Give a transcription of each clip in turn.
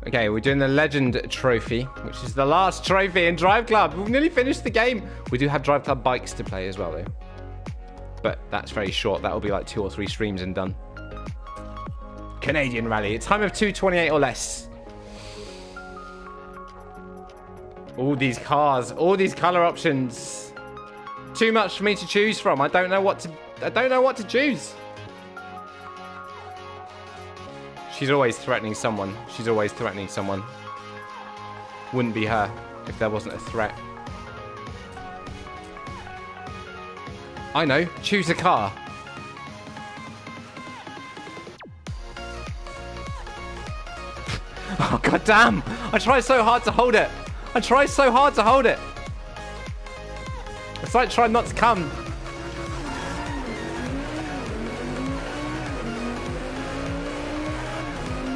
Okay, we're doing the Legend Trophy, which is the last trophy in Drive Club. We've nearly finished the game. We do have Drive Club bikes to play as well, though. But that's very short. That'll be like 2 or 3 streams and done. Canadian Rally. Time of 2:28 or less. All these cars, all these color options. Too much for me to choose from. I don't know what to choose. She's always threatening someone. She's always threatening someone. Wouldn't be her if there wasn't a threat. I know. Choose a car. Oh, god damn! I try so hard to hold it. I try so hard to hold it. It's like trying not to come.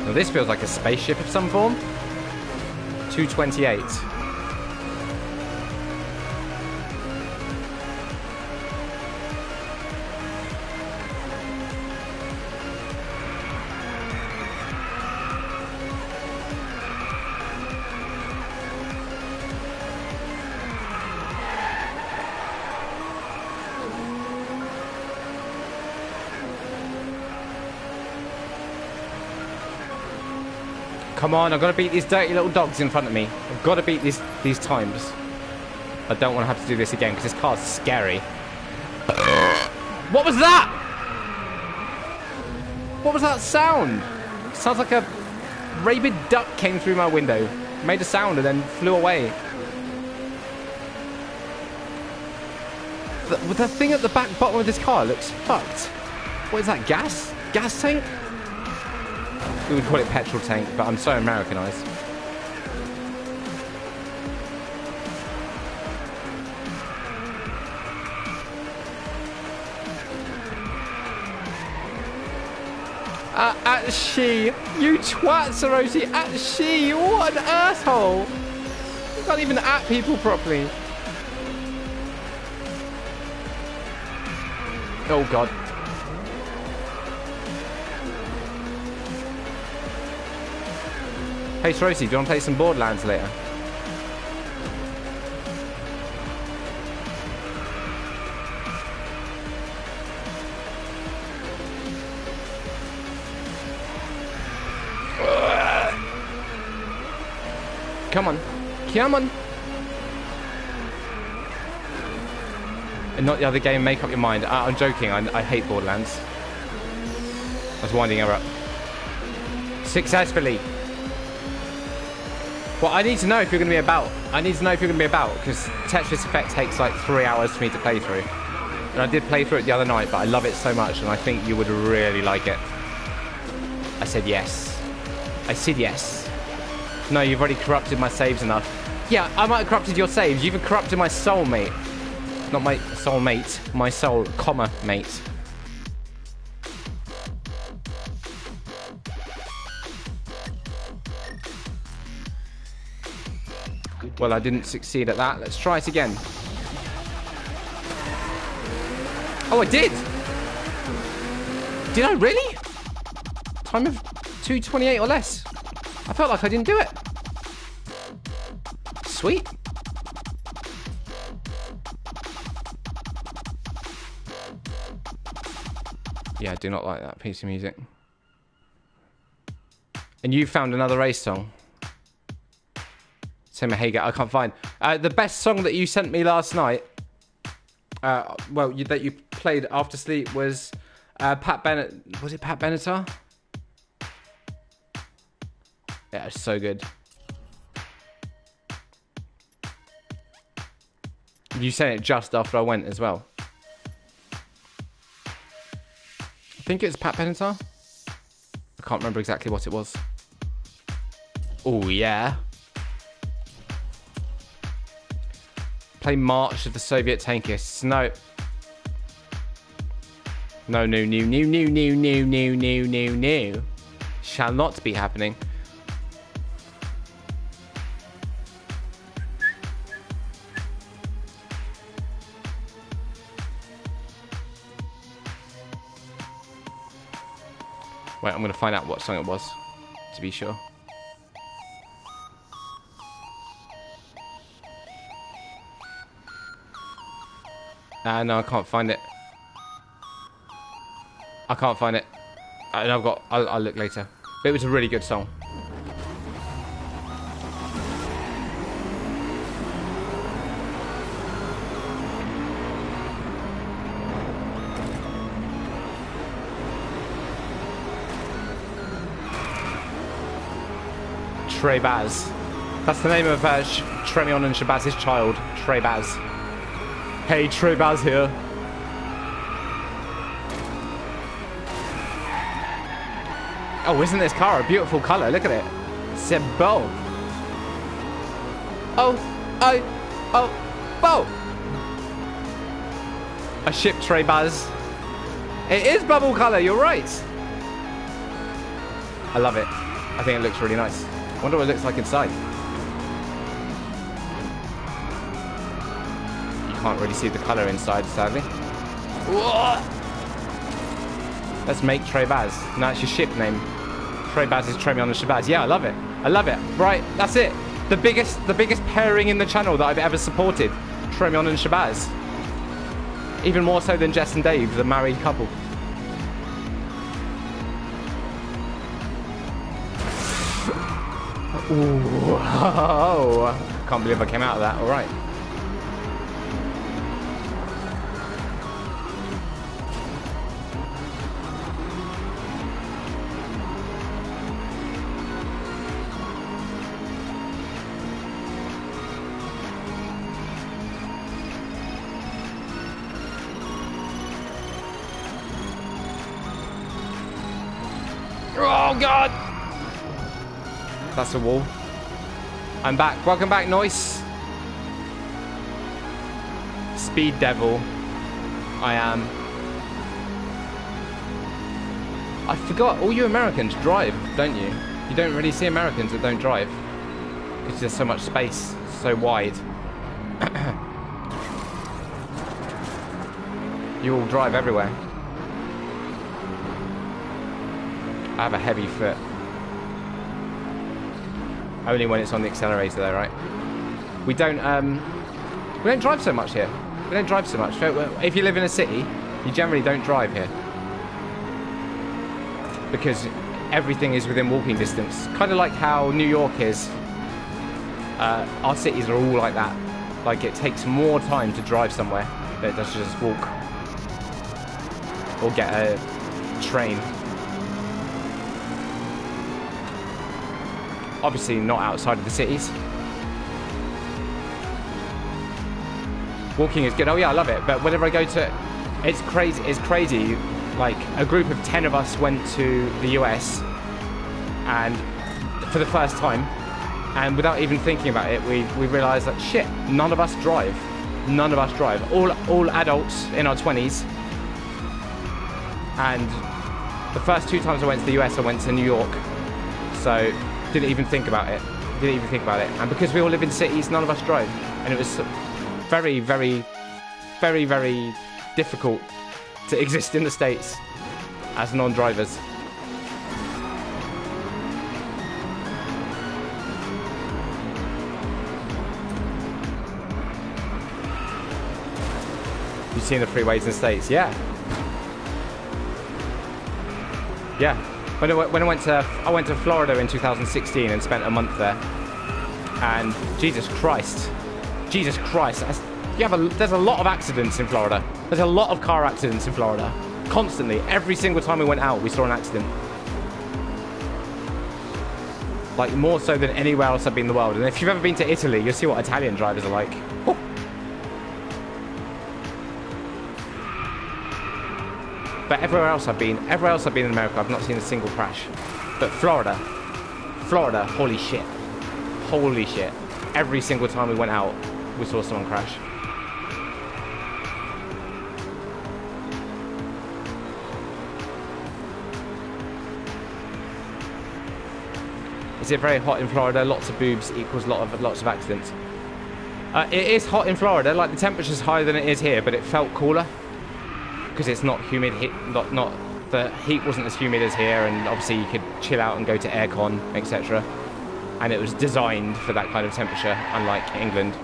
Now this feels like a spaceship of some form. 228. Come on, I've got to beat these dirty little dogs in front of me. I've got to beat these times. I don't want to have to do this again because this car's scary. What was that? What was that sound? It sounds like a rabid duck came through my window. Made a sound and then flew away. The thing at the back bottom of this car looks fucked. What is that, gas? Gas tank? We would call it petrol tank, but I'm so Americanized. At she, you twat, Sarosi, at she, what an asshole! You can't even at people properly. Oh god. Hey Sarosi, do you want to play some Borderlands later? Come on. Come on. And not the other game, make up your mind. I'm joking, I hate Borderlands. I was winding her up. Successfully. Well, I need to know if you're going to be about. I need to know if you're going to be about, because Tetris Effect takes like 3 hours for me to play through. And I did play through it the other night, but I love it so much, and I think you would really like it. I said yes. I said yes. No, you've already corrupted my saves enough. Yeah, I might have corrupted your saves. You've corrupted my soulmate. Not my soulmate. My soul, comma, mate. Well, I didn't succeed at that. Let's try it again. Oh, I did! Did I really? Time of 2:28 or less. I felt like I didn't do it. Sweet. Yeah, I do not like that piece of music. And you found another race song. Same Hager, I can't find. The best song that you sent me last night, that you played after sleep was Pat Bennett. Was it Pat Benatar? Yeah, it's so good. You sent it just after I went as well. I think it's Pat Benatar. I can't remember exactly what it was. Oh, yeah. Play March of the Soviet Tankists. No. No. Shall not be happening. Wait, I'm going to find out what song it was, to be sure. No, I can't find it. I can't find it. And I'll look later. But it was a really good song. Trey Baz. That's the name of Tremion and Shabaz's child, Trey Baz. Hey, Trey Baz here. Oh, isn't this car a beautiful colour? Look at it. C'est beau. Beau. A ship, Trey Baz. It is bubble colour, you're right. I love it. I think it looks really nice. I wonder what it looks like inside. You can't really see the colour inside, sadly. Whoa! Let's make Trey Baz. No, it's your ship name. Trey Baz is Tremion and Shabazz. Yeah, I love it. I love it. Right, that's it. The biggest pairing in the channel that I've ever supported. Tremion and Shabazz. Even more so than Jess and Dave, the married couple. Ooh, oh, can't believe I came out of that. All right. Oh God. That's a wall. I'm back. Welcome back, Noise. Speed Devil. I am. I forgot. All you Americans drive, don't you? You don't really see Americans that don't drive. Because there's so much space. So wide. You all drive everywhere. I have a heavy foot. Only when it's on the accelerator though, right? We don't drive so much here. We don't drive so much. If you live in a city, you generally don't drive here. Because everything is within walking distance. Kind of like how New York is. Our cities are all like that. Like it takes more time to drive somewhere than it does to just walk. Or get a train. Obviously not outside of the cities. Walking is good. Oh yeah, I love it. But whenever I go to, it's crazy. It's crazy. Like a group of 10 of us went to the US, and for the first time, and without even thinking about it, we realised that shit, none of us drive. None of us drive. All adults in our 20s. And the first 2 times I went to the US, I went to New York. So. Didn't even think about it. And because we all live in cities, none of us drove. And it was very, very, very, very difficult to exist in the States as non-drivers. You've seen the freeways in the States? Yeah. Yeah. When I went to Florida in 2016 and spent a month there, and Jesus Christ, there's a lot of accidents in Florida. There's a lot of car accidents in Florida, constantly. Every single time we went out, we saw an accident. Like more so than anywhere else I've been in the world. And if you've ever been to Italy, you'll see what Italian drivers are like. Oh. But everywhere else I've been in America, I've not seen a single crash. But Florida, holy shit. Every single time we went out, we saw someone crash. Is it very hot in Florida? Lots of boobs equals lots of accidents. It is hot in Florida, like the temperature's higher than it is here, but it felt cooler. Because it's not humid, the heat wasn't as humid as here, and obviously you could chill out and go to aircon, etc. And it was designed for that kind of temperature, unlike England.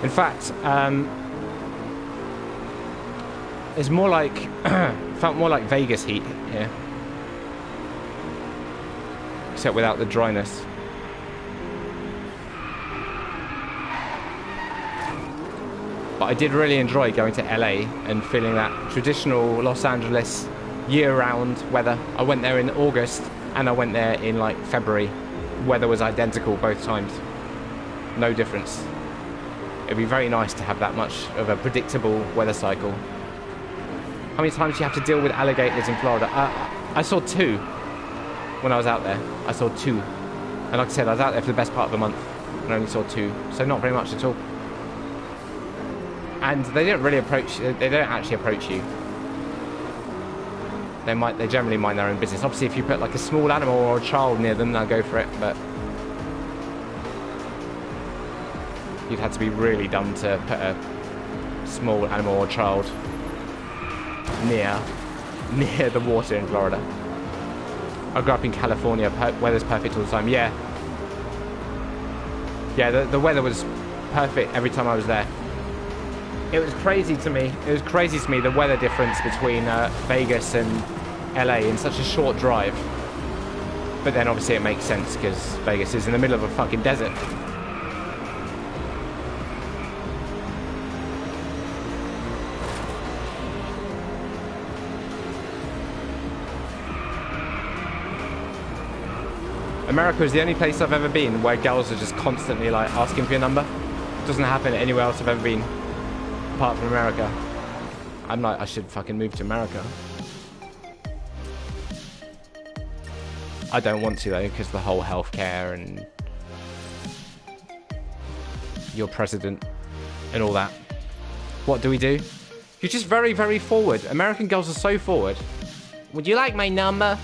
In fact, it's more like felt more like Vegas heat here, except without the dryness. But I did really enjoy going to LA and feeling that traditional Los Angeles year-round weather. I went there in August and I went there in like February. Weather was identical both times. No difference. It'd be very nice to have that much of a predictable weather cycle. How many times do you have to deal with alligators in Florida? I saw 2 when I was out there. I saw 2. And like I said, I was out there for the best part of the month and I only saw 2. So not very much at all. And they don't really they don't actually approach you. They generally mind their own business. Obviously, if you put like a small animal or a child near them, they'll go for it, but you'd have to be really dumb to put a small animal or child near the water in Florida. I grew up in California. Weather's perfect all the time. Yeah, the weather was perfect every time I was there. It was crazy to me. The weather difference between Vegas and LA in such a short drive. But then obviously it makes sense because Vegas is in the middle of a fucking desert. America is the only place I've ever been where girls are just constantly like asking for your number. It doesn't happen anywhere else I've ever been. Apart from America. I'm like, I should fucking move to America. I don't want to though, because the whole healthcare and your president and all that. What do we do? You're just very, very forward. American girls are so forward. Would you like my number?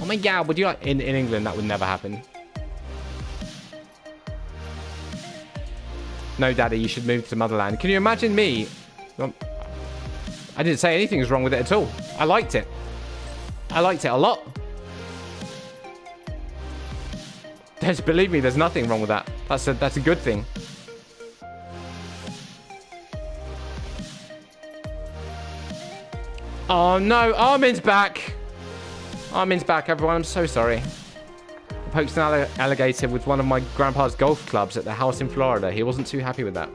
Oh my god, would you like... In England, that would never happen. No, Daddy, you should move to Motherland. Can you imagine me? I didn't say anything was wrong with it at all. I liked it. I liked it a lot. Believe me, there's nothing wrong with that. That's a good thing. Oh no, Armin's back. Armin's back, everyone. I'm so sorry. Poked an alligator with one of my grandpa's golf clubs at the house in Florida. He wasn't too happy with that.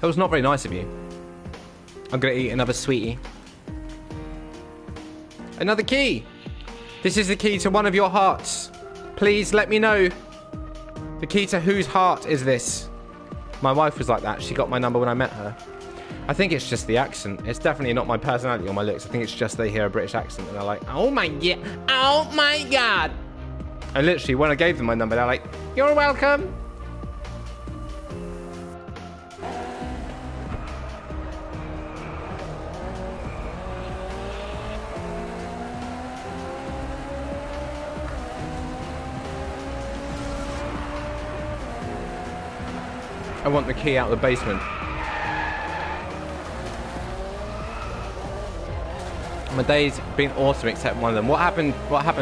That was not very nice of you. I'm gonna eat another sweetie. Another key. This is the key to one of your hearts. Please let me know. The key to whose heart is this? My wife was like that. She got my number when I met her. I think it's just the accent. It's definitely not my personality or my looks. I think it's just they hear a British accent and they're like, oh my god, oh my god. And literally, when I gave them my number, they're like, you're welcome. I want the key out of the basement. My day's been awesome except one of them. What happened,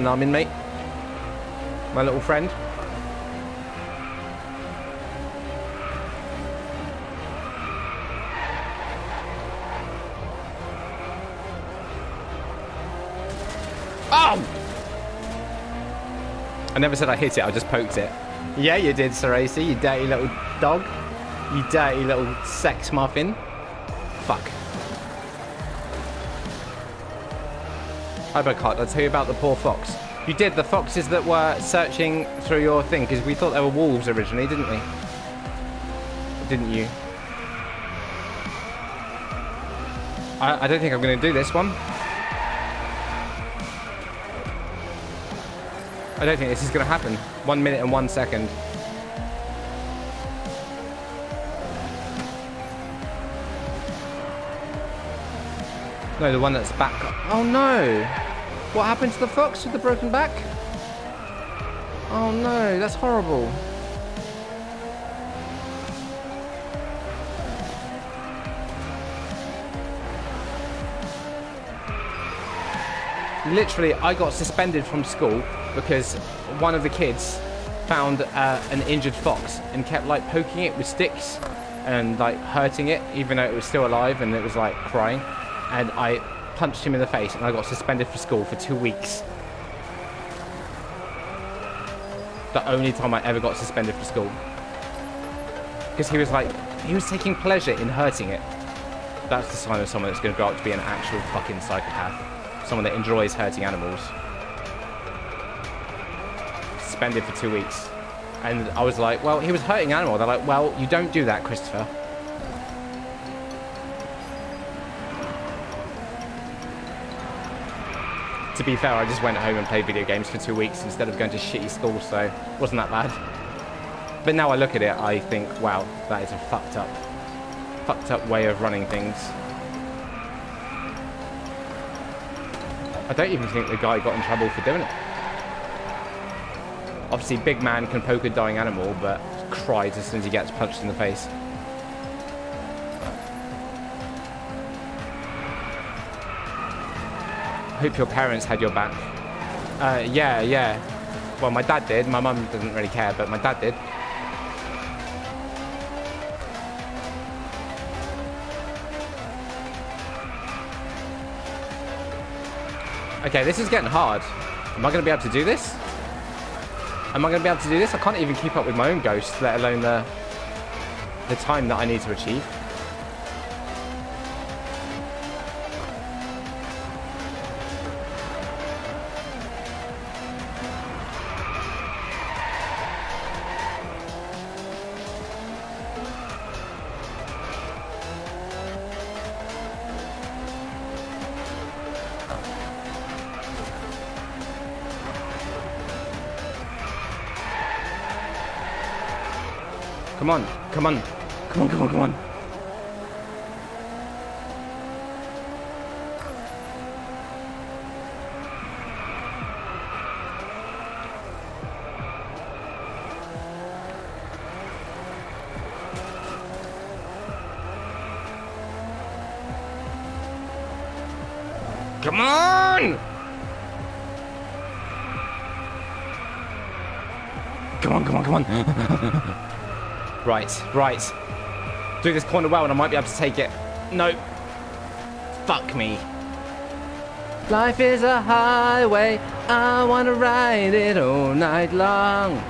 Armin, mate? My little friend? Oh! I never said I hit it, I just poked it. Yeah, you did, Sir AC, you dirty little dog. You dirty little sex muffin. Fuck. Hi, Bocart. I'll tell you about the poor fox. You did, the foxes that were searching through your thing, because we thought they were wolves originally, didn't we? Didn't you? I don't think I'm going to do this one. I don't think this is going to happen. 1 minute and 1 second. No, the one that's back. Oh no! What happened to the fox with the broken back? Oh no, that's horrible. Literally, I got suspended from school because one of the kids found an injured fox and kept like poking it with sticks and like hurting it even though it was still alive and it was like crying, and I punched him in the face and I got suspended for school for 2 weeks. The only time I ever got suspended for school, because he was taking pleasure in hurting it. That's the sign of someone that's going to grow up to be an actual fucking psychopath. Someone that enjoys hurting animals. Suspended for 2 weeks. And I was like, well, he was hurting an animal. They're like, well, you don't do that, Christopher. To be fair, I just went home and played video games for 2 weeks instead of going to shitty school, so it wasn't that bad. But now I look at it, I think, wow, that is a fucked up way of running things. I don't even think the guy got in trouble for doing it. Obviously, big man can poke a dying animal, but cries as soon as he gets punched in the face. Hope your parents had your back. Yeah. Well, my dad did. My mum doesn't really care, but my dad did. Okay, this is getting hard. Am I going to be able to do this? Am I going to be able to do this? I can't even keep up with my own ghost, let alone the time that I need to achieve. Come on. Come on. Come on! Come on. Right. Do this corner well and I might be able to take it. No. Fuck me. Life is a highway, I wanna ride it all night long.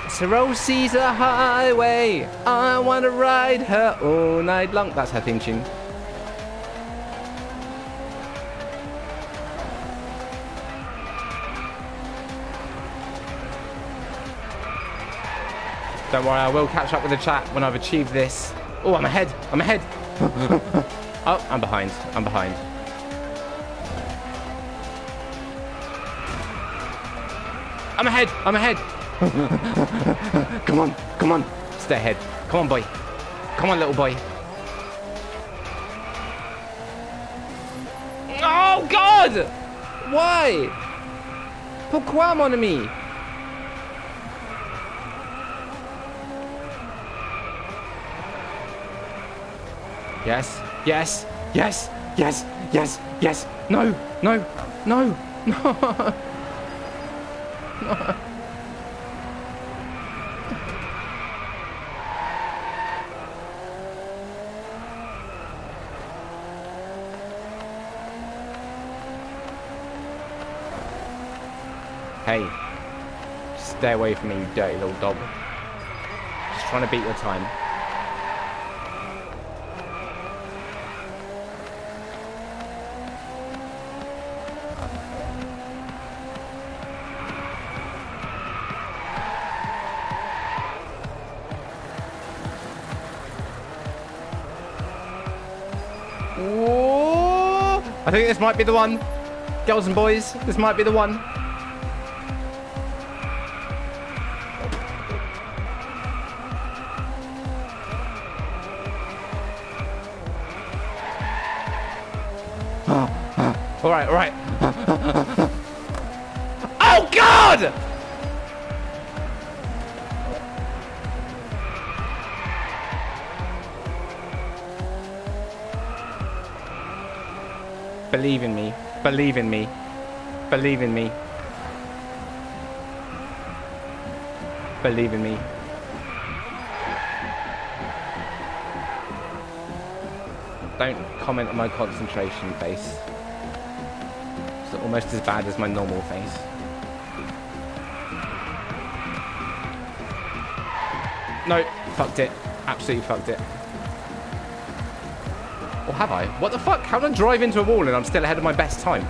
Cirrhosie's a highway, I wanna ride her all night long. That's her theme tune. Don't worry, I will catch up with the chat when I've achieved this. Oh, I'm ahead. Oh, I'm behind. I'm ahead. Come on. Stay ahead. Come on, boy. Come on, little boy. Oh, God! Why? Pourquoi, mon ami? Yes. No. Hey, stay away from me, you dirty little dog. Just trying to beat your time. I think this might be the one. Girls and boys, this might be the one. All right. Oh, God! Believe in me. Believe in me. Don't comment on my concentration face. It's almost as bad as my normal face. No, fucked it. Absolutely fucked it. Or have I? What the fuck? How did I drive into a wall and I'm still ahead of my best time?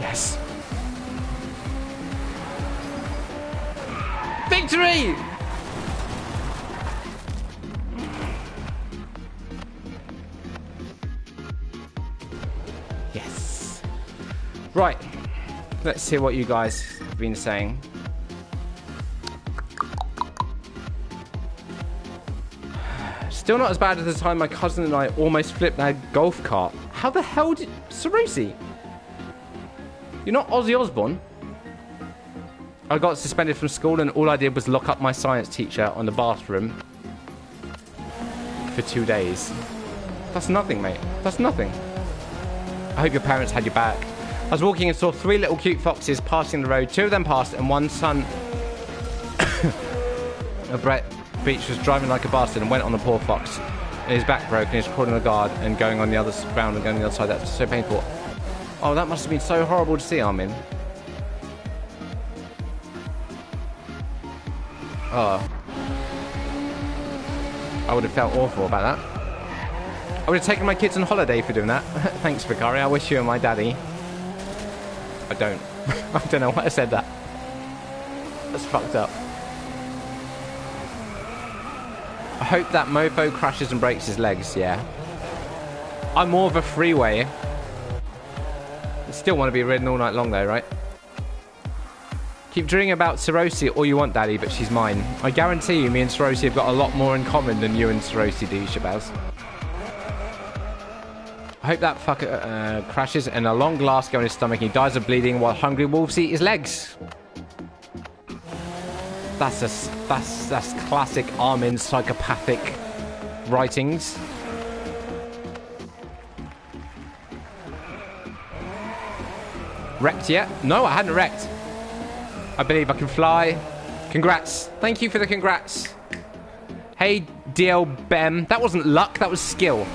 Yes. Victory! Yes. Right. Let's see what you guys have been saying. Still not as bad as the time my cousin and I almost flipped their golf cart. How the hell did... Sarusi? You're not Ozzy Osbourne? I got suspended from school and all I did was lock up my science teacher on the bathroom for 2 days. That's nothing, mate. That's nothing. I hope your parents had your back. I was walking and saw 3 little cute foxes passing the road. 2 of them passed and one son of Brett Beach was driving like a bastard and went on the poor fox. And his back broke and he's crawling on the guard and going on the other ground and going on the other side. That's so painful. Oh, that must have been so horrible to see, Armin. Oh. I would have felt awful about that. I would have taken my kids on holiday for doing that. Thanks, Vicari. I wish you were my daddy. I don't. I don't know why I said that. That's fucked up. I hope that mofo crashes and breaks his legs, yeah. I'm more of a freeway. I still want to be ridden all night long though, right? Keep dreaming about Sarosi all you want, Daddy, but she's mine. I guarantee you, me and Sarosi have got a lot more in common than you and Sarosi do, Shabazz. I hope that fucker crashes and a long glass go in his stomach and he dies of bleeding while hungry wolves eat his legs. That's classic Armin psychopathic writings. Wrecked yet? No, I hadn't wrecked. I believe I can fly. Congrats. Thank you for the congrats. Hey, DL Bem. That wasn't luck, that was skill.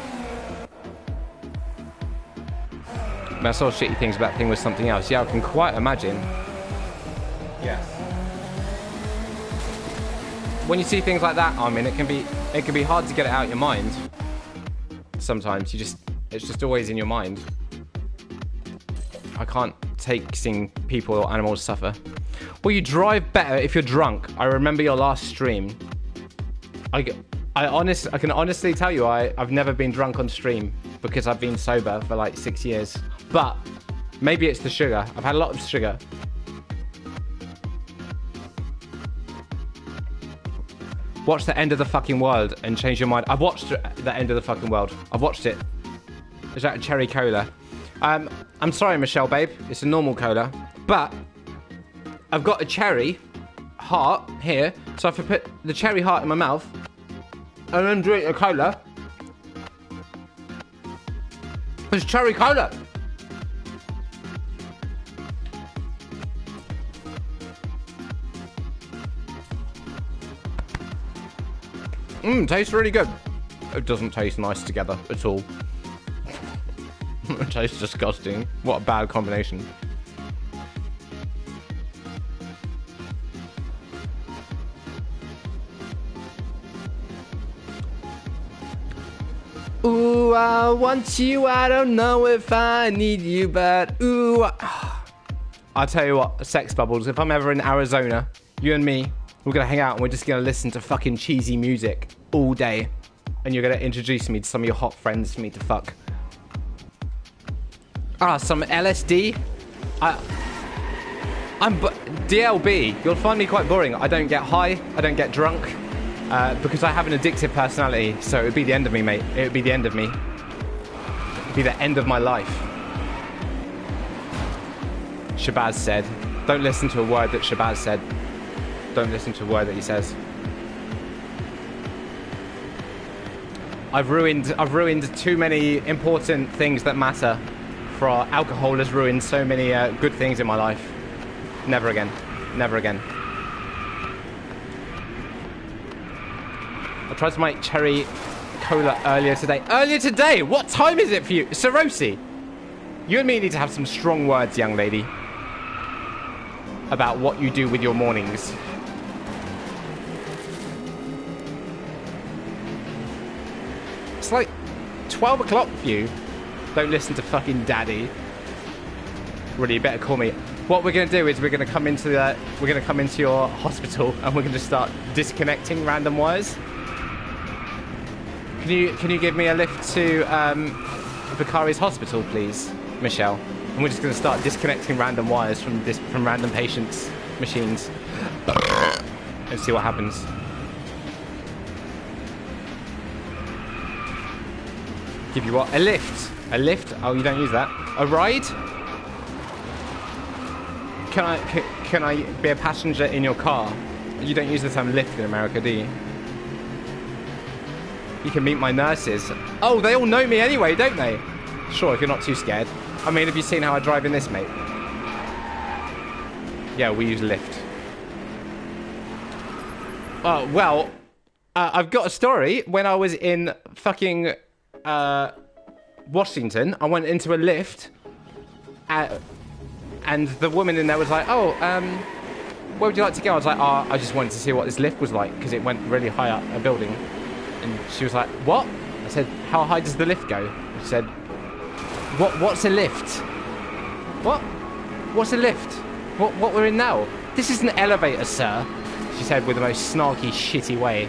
I saw shitty things about thing with something else. Yeah, I can quite imagine. Yes. When you see things like that, I mean, it can be hard to get it out of your mind. Sometimes it's just always in your mind. I can't take seeing people or animals suffer. Well, you drive better if you're drunk. I remember your last stream. I can honestly tell you I've never been drunk on stream because I've been sober for like 6 years. But maybe it's the sugar. I've had a lot of sugar. Watch The End of the Fucking World and change your mind. I've watched The End of the Fucking World. I've watched it. Is that a cherry cola? I'm sorry, Michelle, babe. It's a normal cola. But I've got a cherry heart here. So if I put the cherry heart in my mouth and then drink a cola, it's cherry cola. Tastes really good. It doesn't taste nice together at all. It tastes disgusting. What a bad combination. Ooh, I want you. I don't know if I need you, but ooh. I'll tell you what, Sex Bubbles, if I'm ever in Arizona, you and me, we're going to hang out and we're just going to listen to fucking cheesy music all day. And you're going to introduce me to some of your hot friends for me to fuck. Some LSD? I'm DLB. You'll find me quite boring. I don't get high. I don't get drunk. Because I have an addictive personality. So it would be the end of me, mate. It would be the end of me. It would be the end of my life. Shabazz said. Don't listen to a word that Shabazz said. Don't listen to a word that he says. I've ruined too many important things that matter. For alcohol has ruined so many good things in my life. Never again. Never again. I tried to make cherry cola earlier today. Earlier today? What time is it for you? Sarosi, you and me need to have some strong words, young lady, about what you do with your mornings. It's like 12 o'clock for you. Don't listen to fucking daddy. Really, you better call me. What we're going to do is we're going to come into your hospital and we're going to start disconnecting random wires. Can you give me a lift to Vicari's hospital, please, Michelle? And we're just going to start disconnecting random wires from random patients' machines and see what happens. Give you what? A lift. A lift? Oh, you don't use that. A ride? Can I be a passenger in your car? You don't use the term lift in America, do you? You can meet my nurses. Oh, they all know me anyway, don't they? Sure, if you're not too scared. I mean, have you seen how I drive in this, mate? Yeah, we use lift. Oh, well, I've got a story. When I was in fucking Washington, I went into a lift and the woman in there was like, oh, where would you like to go? I was like, oh, I just wanted to see what this lift was like because it went really high up a building. And she was like, what? I said, how high does the lift go? She said, what's a lift? What? What's a lift? What we're in now? This is an elevator, sir. She said with the most snarky, shitty way.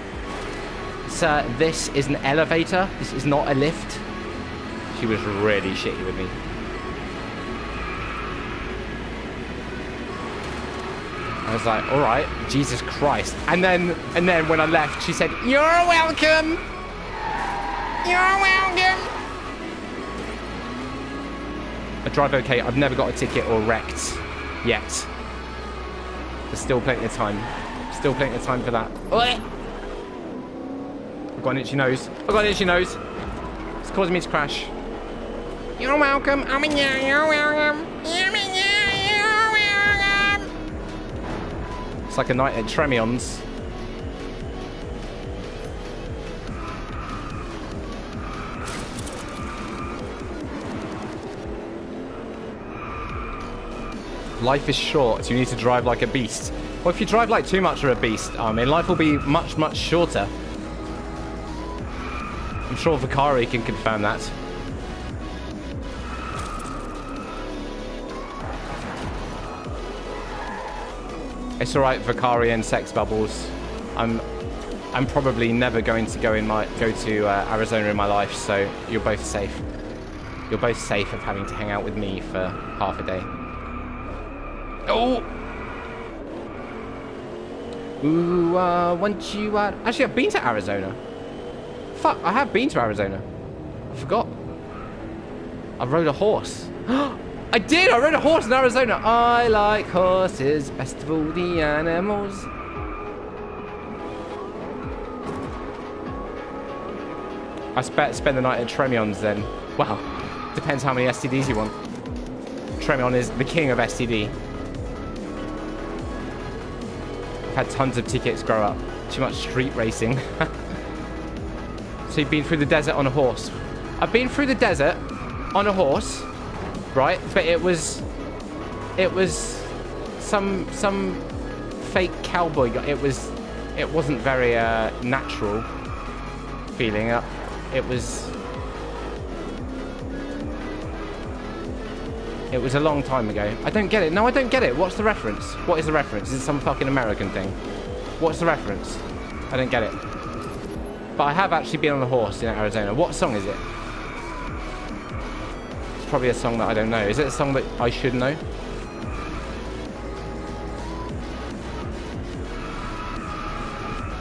Sir, this is an elevator. This is not a lift. She was really shitty with me. I was like, all right, Jesus Christ. And then when I left, she said, you're welcome. You're welcome. I drive okay. I've never got a ticket or wrecked yet. There's still plenty of time. Still plenty of time for that. I've got an itchy nose. I've got an itchy nose. It's causing me to crash. You're welcome. You're welcome. It's like a night at Tremion's. Life is short, so you need to drive like a beast. Well, if you drive like too much of a beast, I mean, life will be much, much shorter. I'm sure Vicari can confirm that. It's all right, Vicari and Sex Bubbles. I'm probably never going to go to Arizona in my life, so you're both safe. You're both safe of having to hang out with me for half a day. Oh! Ooh, once you are... Actually, I've been to Arizona. Fuck, I have been to Arizona. I forgot. I rode a horse. I did! I rode a horse in Arizona. I like horses, best of all the animals. I spend the night at Tremion's then. Well, depends how many STDs you want. Tremion is the king of STD. I've had tons of tickets grow up. Too much street racing. So you've been through the desert on a horse. I've been through the desert on a horse. Right, but it was some fake cowboy guy. It wasn't very natural feeling. It was a long time ago. I don't get it. No, I don't get it. What's the reference? What is the reference? Is it some fucking American thing? What's the reference? I don't get it. But I have actually been on a horse in Arizona. What song is it? Probably a song that I don't know. Is it a song that I should know?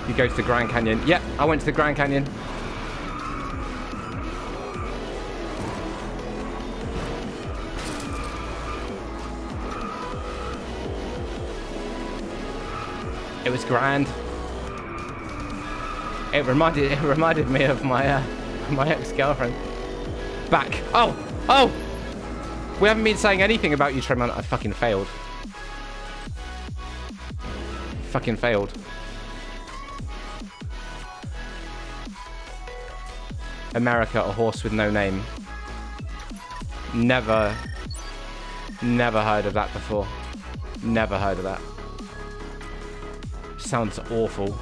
You go to the Grand Canyon. Yep, I went to the Grand Canyon. It It was grand. It reminded me of my my ex-girlfriend. Back. Oh! Oh! We haven't been saying anything about you, Tremont. I fucking failed. Fucking failed. America, a horse with no name. Never heard of that before. Never heard of that. Sounds awful.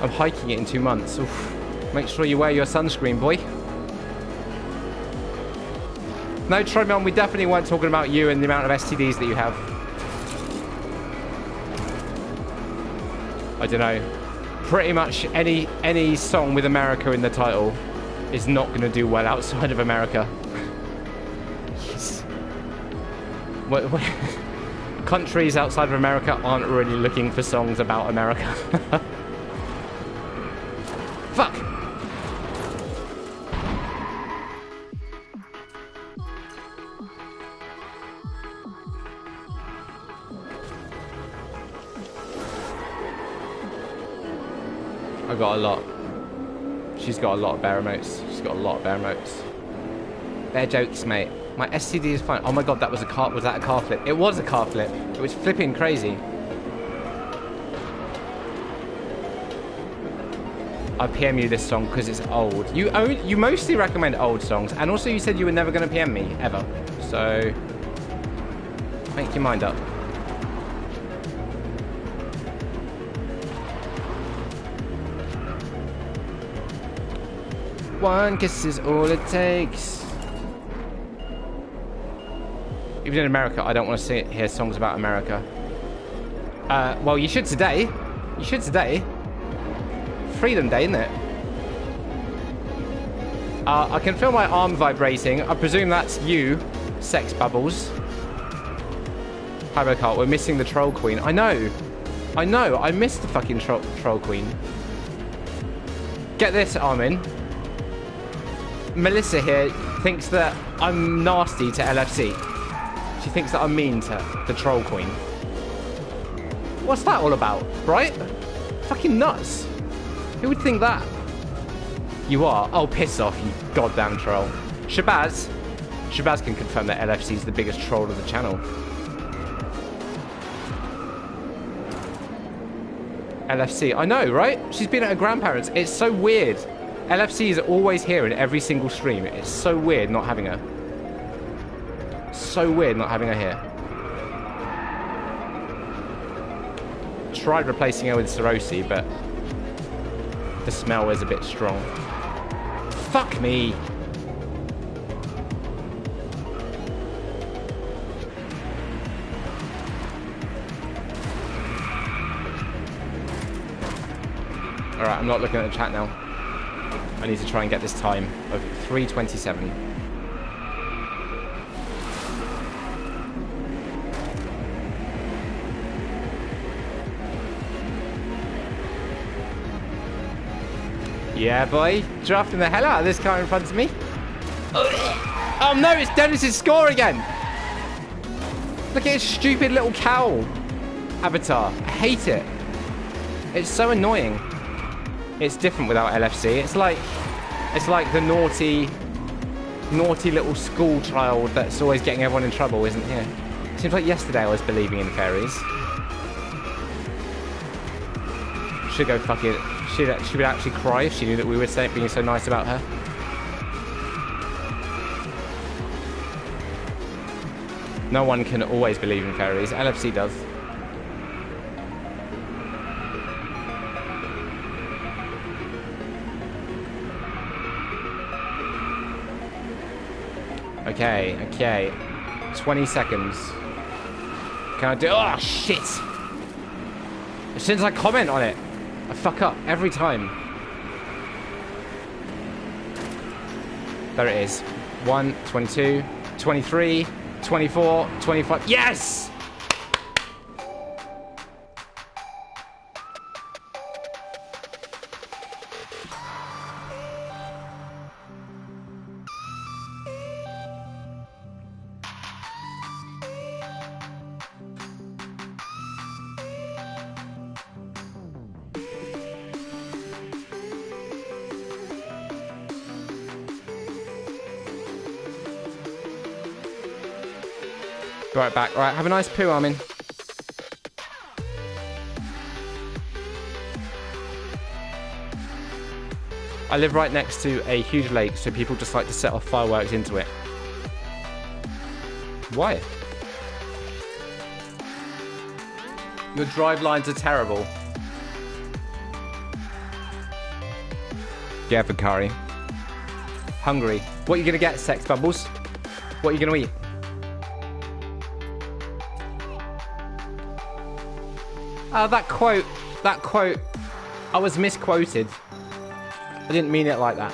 I'm hiking it in 2 months. Oof. Make sure you wear your sunscreen, boy. No, Tremont, we definitely weren't talking about you and the amount of STDs that you have. I don't know. Pretty much any song with America in the title is not going to do well outside of America. Yes. What, countries outside of America aren't really looking for songs about America. Fuck! I got a lot. She's got a lot of bear emotes. She's got a lot of bear emotes. Bear jokes, mate. My STD is fine. Oh my god, that was a car. Was that a car flip? It was a car flip. It was flipping crazy. I PM you this song because it's old. You mostly recommend old songs, and also you said you were never going to PM me ever. So make your mind up. One kiss is all it takes. Even in America, I don't want to hear songs about America. Well, you should today. You should today. Freedom Day, isn't it? I can feel my arm vibrating. I presume that's you, Sex Bubbles. Hi, Bocart. We're missing the Troll Queen. I know. I missed the fucking Troll Queen. Get this, Armin. Melissa here thinks that I'm nasty to LFC. She thinks that I'm mean to the Troll Queen. What's that all about, right? Fucking nuts. Who would think that? You are? Oh, piss off, you goddamn troll. Shabazz can confirm that LFC is the biggest troll of the channel. LFC, I know, right? She's been at her grandparents'. It's so weird. LFC is always here in every single stream. It's so weird not having her. So weird not having her here. Tried replacing her with Sarosi, but the smell is a bit strong. Fuck me. Alright, I'm not looking at the chat now. I need to try and get this time of 3:27. Yeah, boy. Drafting the hell out of this car in front of me. Oh no, it's Dennis's score again. Look at his stupid little cowl avatar. I hate it. It's so annoying. It's different without LFC. It's like the naughty little school child that's always getting everyone in trouble, isn't here? Seems like yesterday I was believing in fairies. Should go fuck it. She would actually cry if she knew that we were being so nice about her. No one can always believe in fairies. LFC does. Okay. 20 seconds. Can I do... Oh, shit! As soon as I comment on it, I fuck up every time. There it is. 1, 22, 23, 24, 25. Yes! Be right back. All right, have a nice poo, Armin. I live right next to a huge lake, so people just like to set off fireworks into it. Why? Your drive lines are terrible. Yeah, Vakari. Hungry. What are you gonna get, Sex Bubbles? What are you gonna eat? That quote, I was misquoted. I didn't mean it like that.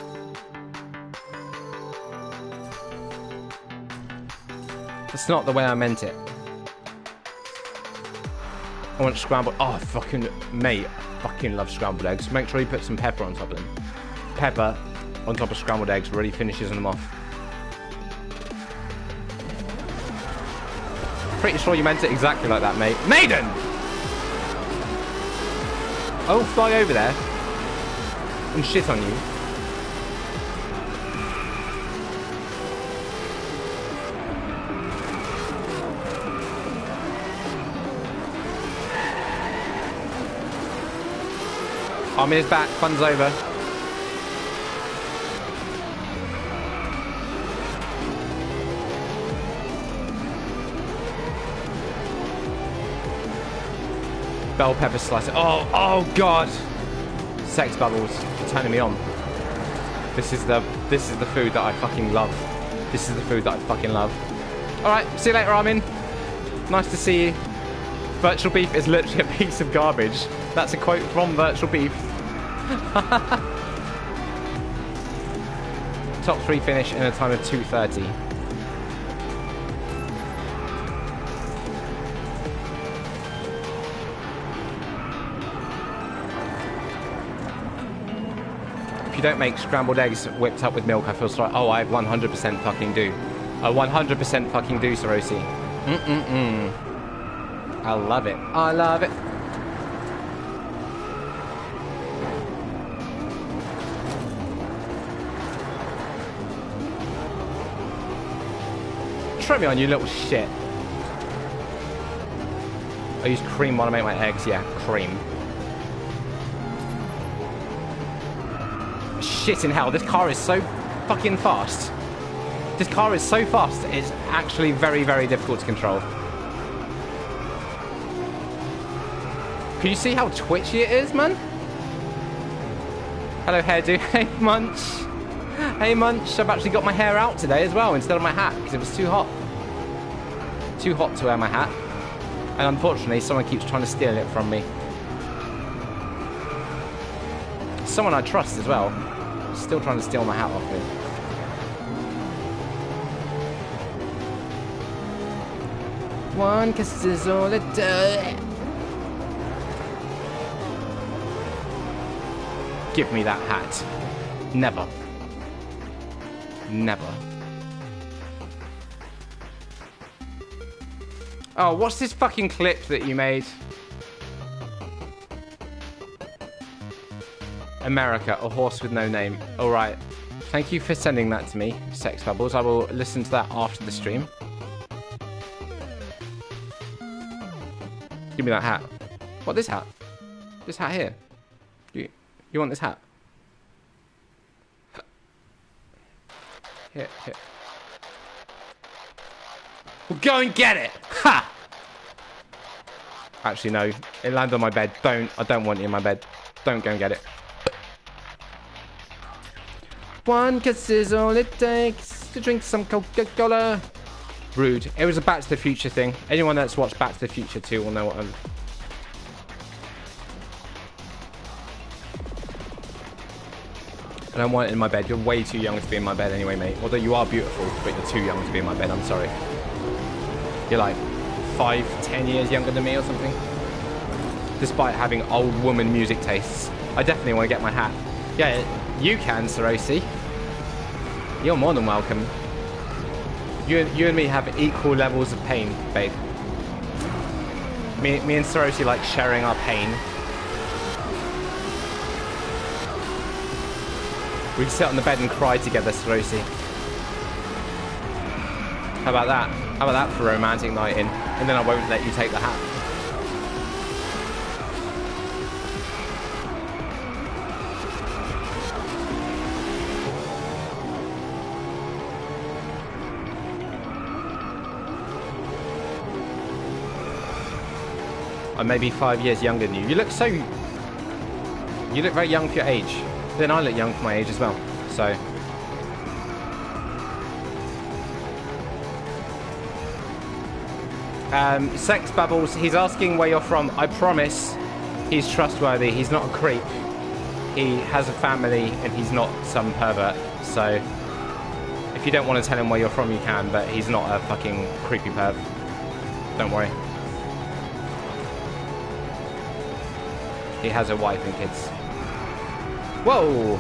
That's not the way I meant it. I want scrambled. Oh, fucking mate, I fucking love scrambled eggs. Make sure you put some pepper on top of them. Pepper on top of scrambled eggs really finishes them off. Pretty sure you meant it exactly like that, mate. Maiden! I'll fly over there and shit on you. Armin's back, fun's over. Bell pepper slicer. Oh god! Sex Bubbles, you're turning me on. This is the food that I fucking love. This is the food that I fucking love. Alright, see you later, Armin. Nice to see you. Virtual Beef is literally a piece of garbage. That's a quote from Virtual Beef. Top 3 finish in a time of 2:30. If you don't make scrambled eggs whipped up with milk, I feel sorry. Oh, I 100% fucking do. I 100% fucking do, Sarosi. I love it. I love it. Try me on, you little shit. I use cream while I make my eggs. Yeah, cream. Shit in hell, this car is so fucking fast. This car is so fast, it's actually very, very difficult to control. Can you see how twitchy it is, man? Hello, hairdo. Hey, Munch. Hey, Munch. I've actually got my hair out today as well instead of my hat because it was too hot. Too hot to wear my hat. And unfortunately, someone keeps trying to steal it from me. Someone I trust as well. Still trying to steal my hat off me. One kiss is all it does. Give me that hat. Never. Never. Oh, what's this fucking clip that you made? America, a horse with no name. Alright. Thank you for sending that to me, Sex Bubbles. I will listen to that after the stream. Give me that hat. What, this hat? This hat here? You want this hat? Here. Well, go and get it! Ha! Actually, no. It landed on my bed. I don't want you in my bed. Don't go and get it. One kiss is all it takes to drink some Coca-Cola. Rude. It was a Back to the Future thing. Anyone that's watched Back to the Future 2 will know what I'm... I don't want it in my bed. You're way too young to be in my bed anyway, mate. Although you are beautiful, but you're too young to be in my bed. I'm sorry. You're like 5-10 years younger than me or something. Despite having old woman music tastes. I definitely want to get my hat. Yeah, you can, Sarosi. You're more than welcome. You and me have equal levels of pain, babe. Me and Sarosi like sharing our pain. We can sit on the bed and cry together, Sarosi. How about that? How about that for romantic night in? And then I won't let you take the hat. I'm maybe 5 years younger than you. You look very young for your age. Then I look young for my age as well. So. Sex Bubbles, he's asking where you're from. I promise he's trustworthy. He's not a creep. He has a family and he's not some pervert. So if you don't want to tell him where you're from, you can, but he's not a fucking creepy perv. Don't worry. He has a wife and kids. Whoa!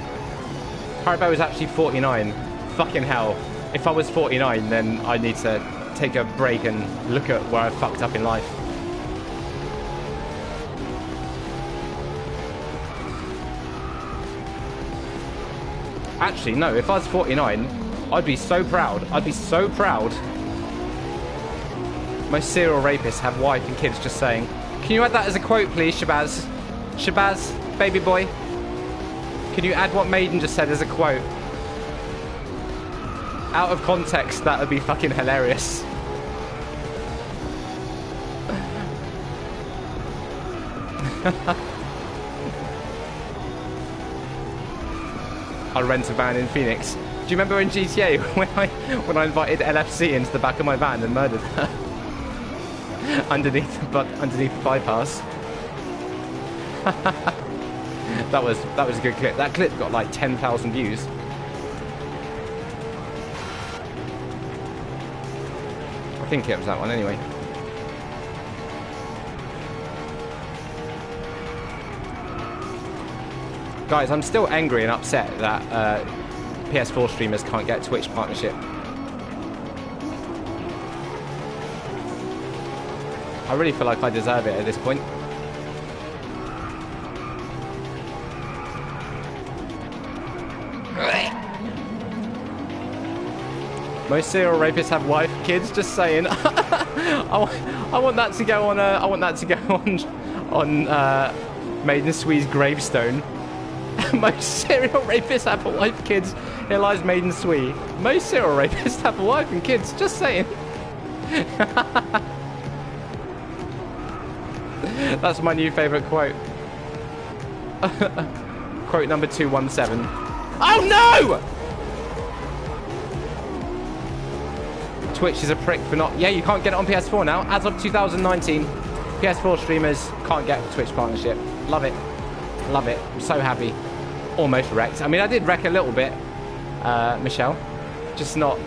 Haribo is actually 49. Fucking hell. If I was 49, then I need to take a break and look at where I fucked up in life. Actually, no, if I was 49, I'd be so proud. I'd be so proud. Most serial rapists have wife and kids, just saying. Can you add that as a quote, please, Shabazz? Shabazz, baby boy? Can you add what Maiden just said as a quote? Out of context, that would be fucking hilarious. I'll rent a van in Phoenix. Do you remember in GTA when I invited LFC into the back of my van and murdered her underneath the bypass? that was a good clip. That clip got like 10,000 views. I think it was that one anyway. Guys, I'm still angry and upset that PS4 streamers can't get Twitch partnership. I really feel like I deserve it at this point. Most serial rapists have wife, kids. Just saying. I want that to go on. I want that to go on Maiden Swee's gravestone. Most serial rapists have a wife, kids. Here lies Maiden Swee. Most serial rapists have a wife and kids. Just saying. That's my new favourite quote. Quote number 217. Oh no! Twitch is a prick for not... Yeah, you can't get it on PS4 now. As of 2019, PS4 streamers can't get Twitch partnership. Love it. Love it. I'm so happy. Almost wrecked. I mean, I did wreck a little bit, Michelle. Just not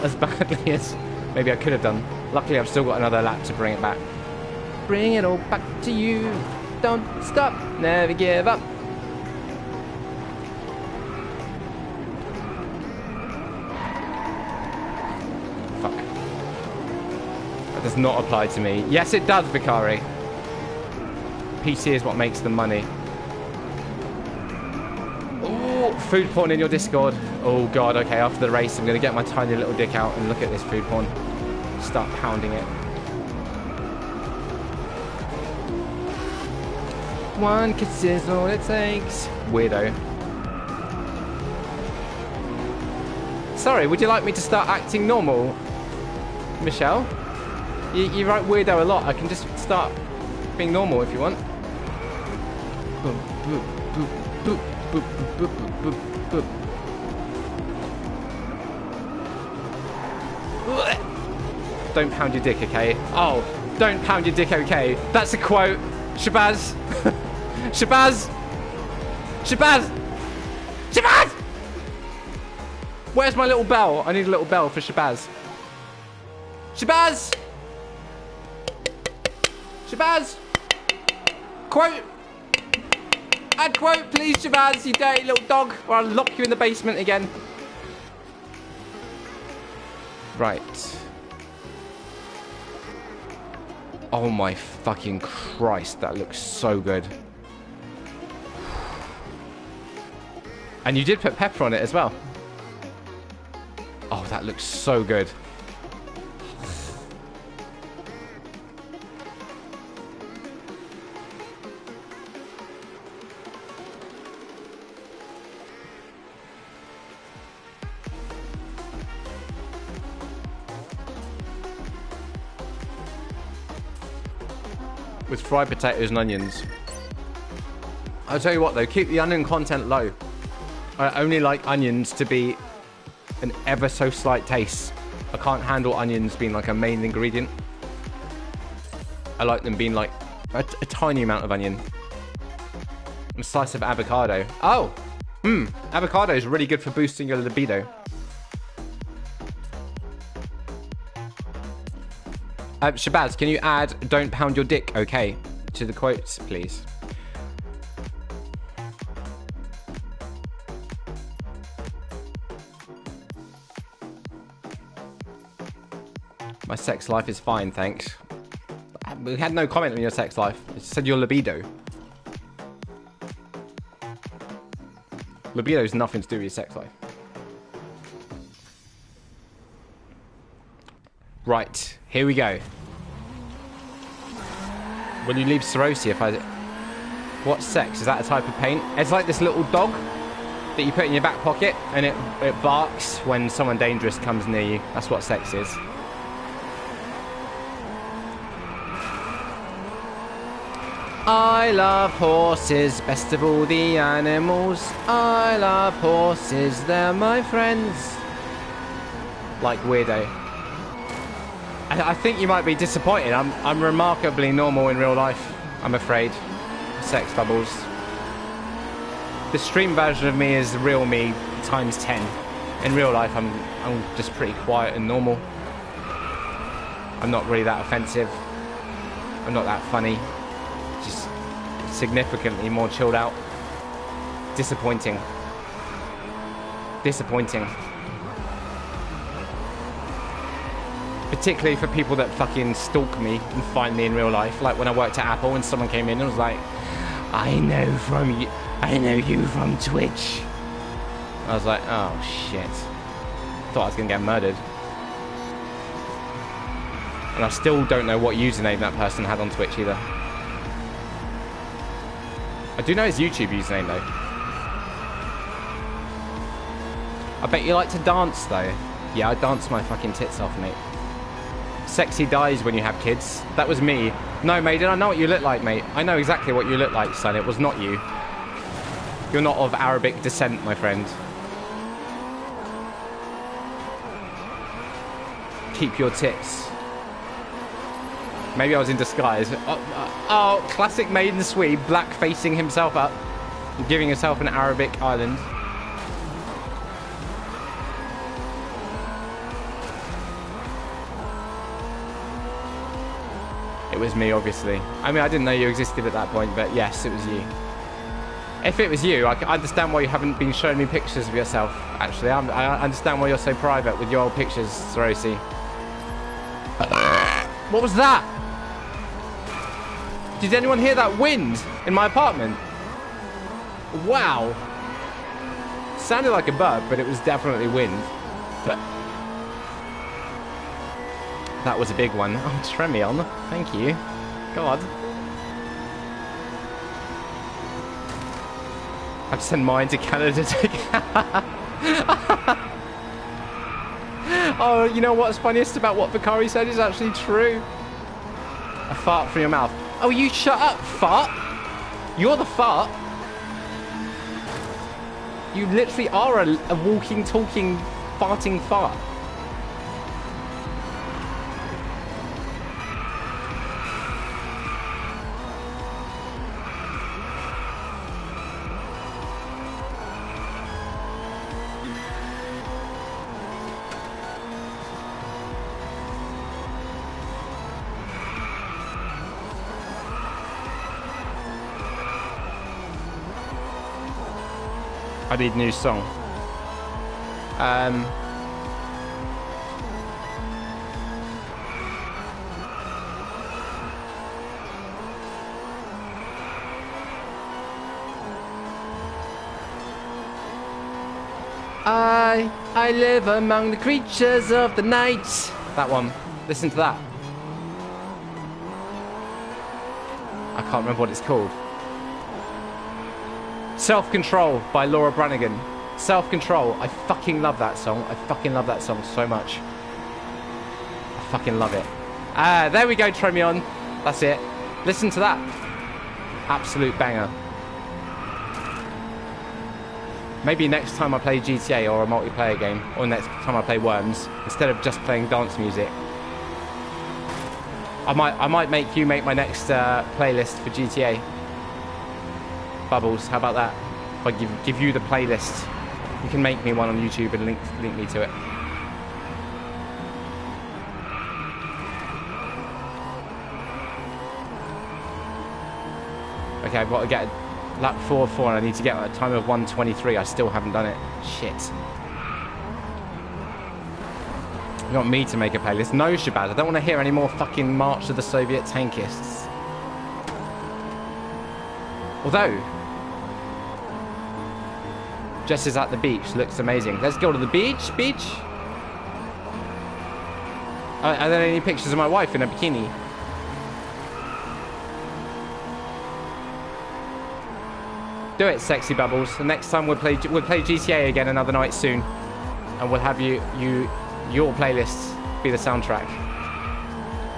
as badly as maybe I could have done. Luckily, I've still got another lap to bring it back. Bring it all back to you. Don't stop. Never give up. Fuck. That does not apply to me. Yes, it does, Vicari. PC is what makes the money. Oh, food porn in your Discord. Oh, God. Okay, after the race, I'm going to get my tiny little dick out and look at this food porn. Start pounding it. One kiss is all it takes. Weirdo. Sorry, would you like me to start acting normal, Michelle? You write weirdo a lot. I can just start being normal if you want. Don't pound your dick, okay? Oh, don't pound your dick, okay? That's a quote. Shabazz. Shabazz! Shabazz! Shabazz! Where's my little bell? I need a little bell for Shabazz. Shabazz! Shabazz! Quote! Add quote, please, Shabazz, you dirty little dog, or I'll lock you in the basement again. Right. Oh my fucking Christ, that looks so good. And you did put pepper on it as well. Oh, that looks so good. with fried potatoes and onions. I'll tell you what though, keep the onion content low. I only like onions to be an ever so slight taste. I can't handle onions being like a main ingredient. I like them being like a tiny amount of onion. And a slice of avocado. Oh! Avocado is really good for boosting your libido. Shabazz, can you add "Don't pound your dick, okay" to the quotes, please? My sex life is fine, thanks. We had no comment on your sex life. It said your libido. Libido has nothing to do with your sex life. Right, here we go. Will you leave Sorosi if I... What sex? Is that a type of paint? It's like this little dog that you put in your back pocket and it barks when someone dangerous comes near you. That's what sex is. I love horses, best of all the animals. I love horses, they're my friends. Like weirdo. I think you might be disappointed. I'm remarkably normal in real life, I'm afraid. Sex bubbles. The stream version of me is the real me times 10. In real life, I'm just pretty quiet and normal. I'm not really that offensive. I'm not that funny. Just significantly more chilled out. Disappointing. Disappointing. Particularly for people that fucking stalk me and find me in real life. Like when I worked at Apple and someone came in and was like, I know you from Twitch. I was like, oh shit. Thought I was gonna get murdered. And I still don't know what username that person had on Twitch either. I do know his YouTube username though. I bet you like to dance though. Yeah, I dance my fucking tits off, mate. Sexy dies when you have kids. That was me. No, Maiden, I know what you look like, mate. I know exactly what you look like, son. It was not you. You're not of Arabic descent, my friend. Keep your tits. Maybe I was in disguise. Oh, classic Maiden Swede, black-facing himself up, giving himself an Arabic island. It was me, obviously. I mean, I didn't know you existed at that point, but yes, it was you. If it was you, I understand why you haven't been showing me pictures of yourself, actually. I understand why you're so private with your old pictures, Sorosi. What was that? Did anyone hear that wind in my apartment? Wow. Sounded like a burp, but it was definitely wind. But that was a big one. Oh, Tremion. Thank you. God. I've sent mine to Canada to... Oh, you know what's funniest about what Bakari said is actually true? A fart from your mouth. Oh, you shut up, fart. You're the fart. You literally are a walking, talking, farting fart. I need a new song. I live among the creatures of the night. That one. Listen to that. I can't remember what it's called. Self-Control by Laura Branigan. Self-Control. I fucking love that song. I fucking love that song so much. I fucking love it. There we go, Tremion. That's it. Listen to that. Absolute banger. Maybe next time I play GTA or a multiplayer game, or next time I play Worms, instead of just playing dance music, I might make you make my next playlist for GTA. Bubbles, how about that? If I give you the playlist, you can make me one on YouTube and link me to it. Okay, I've got to get lap 4-4 and I need to get a time of 1:23. I still haven't done it. Shit. You want me to make a playlist? No, Shabazz. I don't want to hear any more fucking March of the Soviet Tankists. Although, Jess is at the beach. Looks amazing. Let's go to the beach. Beach. Are there any pictures of my wife in a bikini? Do it, sexy Bubbles. The next time we'll play GTA again another night soon, and we'll have your playlists be the soundtrack.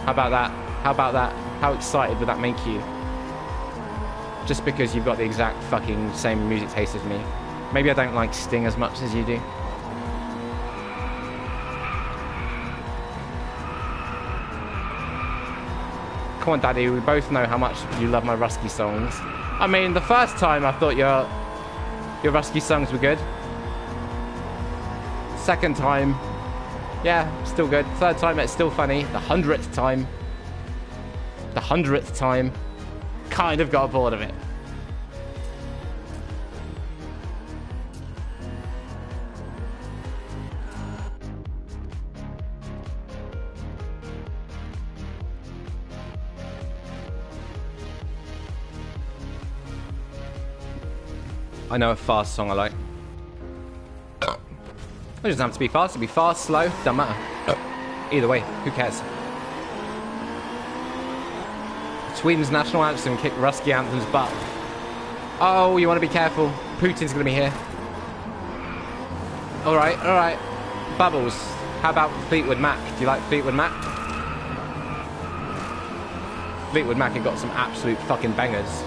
How about that? How about that? How excited would that make you? Just because you've got the exact fucking same music taste as me. Maybe I don't like Sting as much as you do. Come on, Daddy. We both know how much you love my Rusky songs. I mean, the first time I thought your Rusky songs were good. Second time, yeah, still good. Third time, it's still funny. The 100th time, kind of got bored of it. I know a fast song I like. It doesn't have to be fast. It can be fast, slow, doesn't matter. Either way, who cares? Sweden's national anthem kicked Rusky Anthem's butt. Oh, you want to be careful. Putin's going to be here. All right. Bubbles, how about Fleetwood Mac? Do you like Fleetwood Mac? Fleetwood Mac have got some absolute fucking bangers.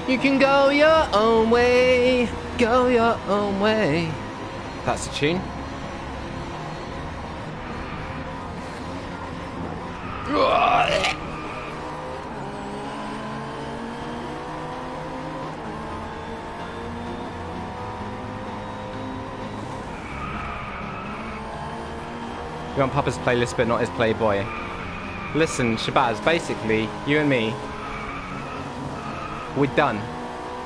You can go your own way, go your own way. That's the tune. You want Papa's playlist but not his Playboy. Listen, Shabazz, basically, you and me, we're done.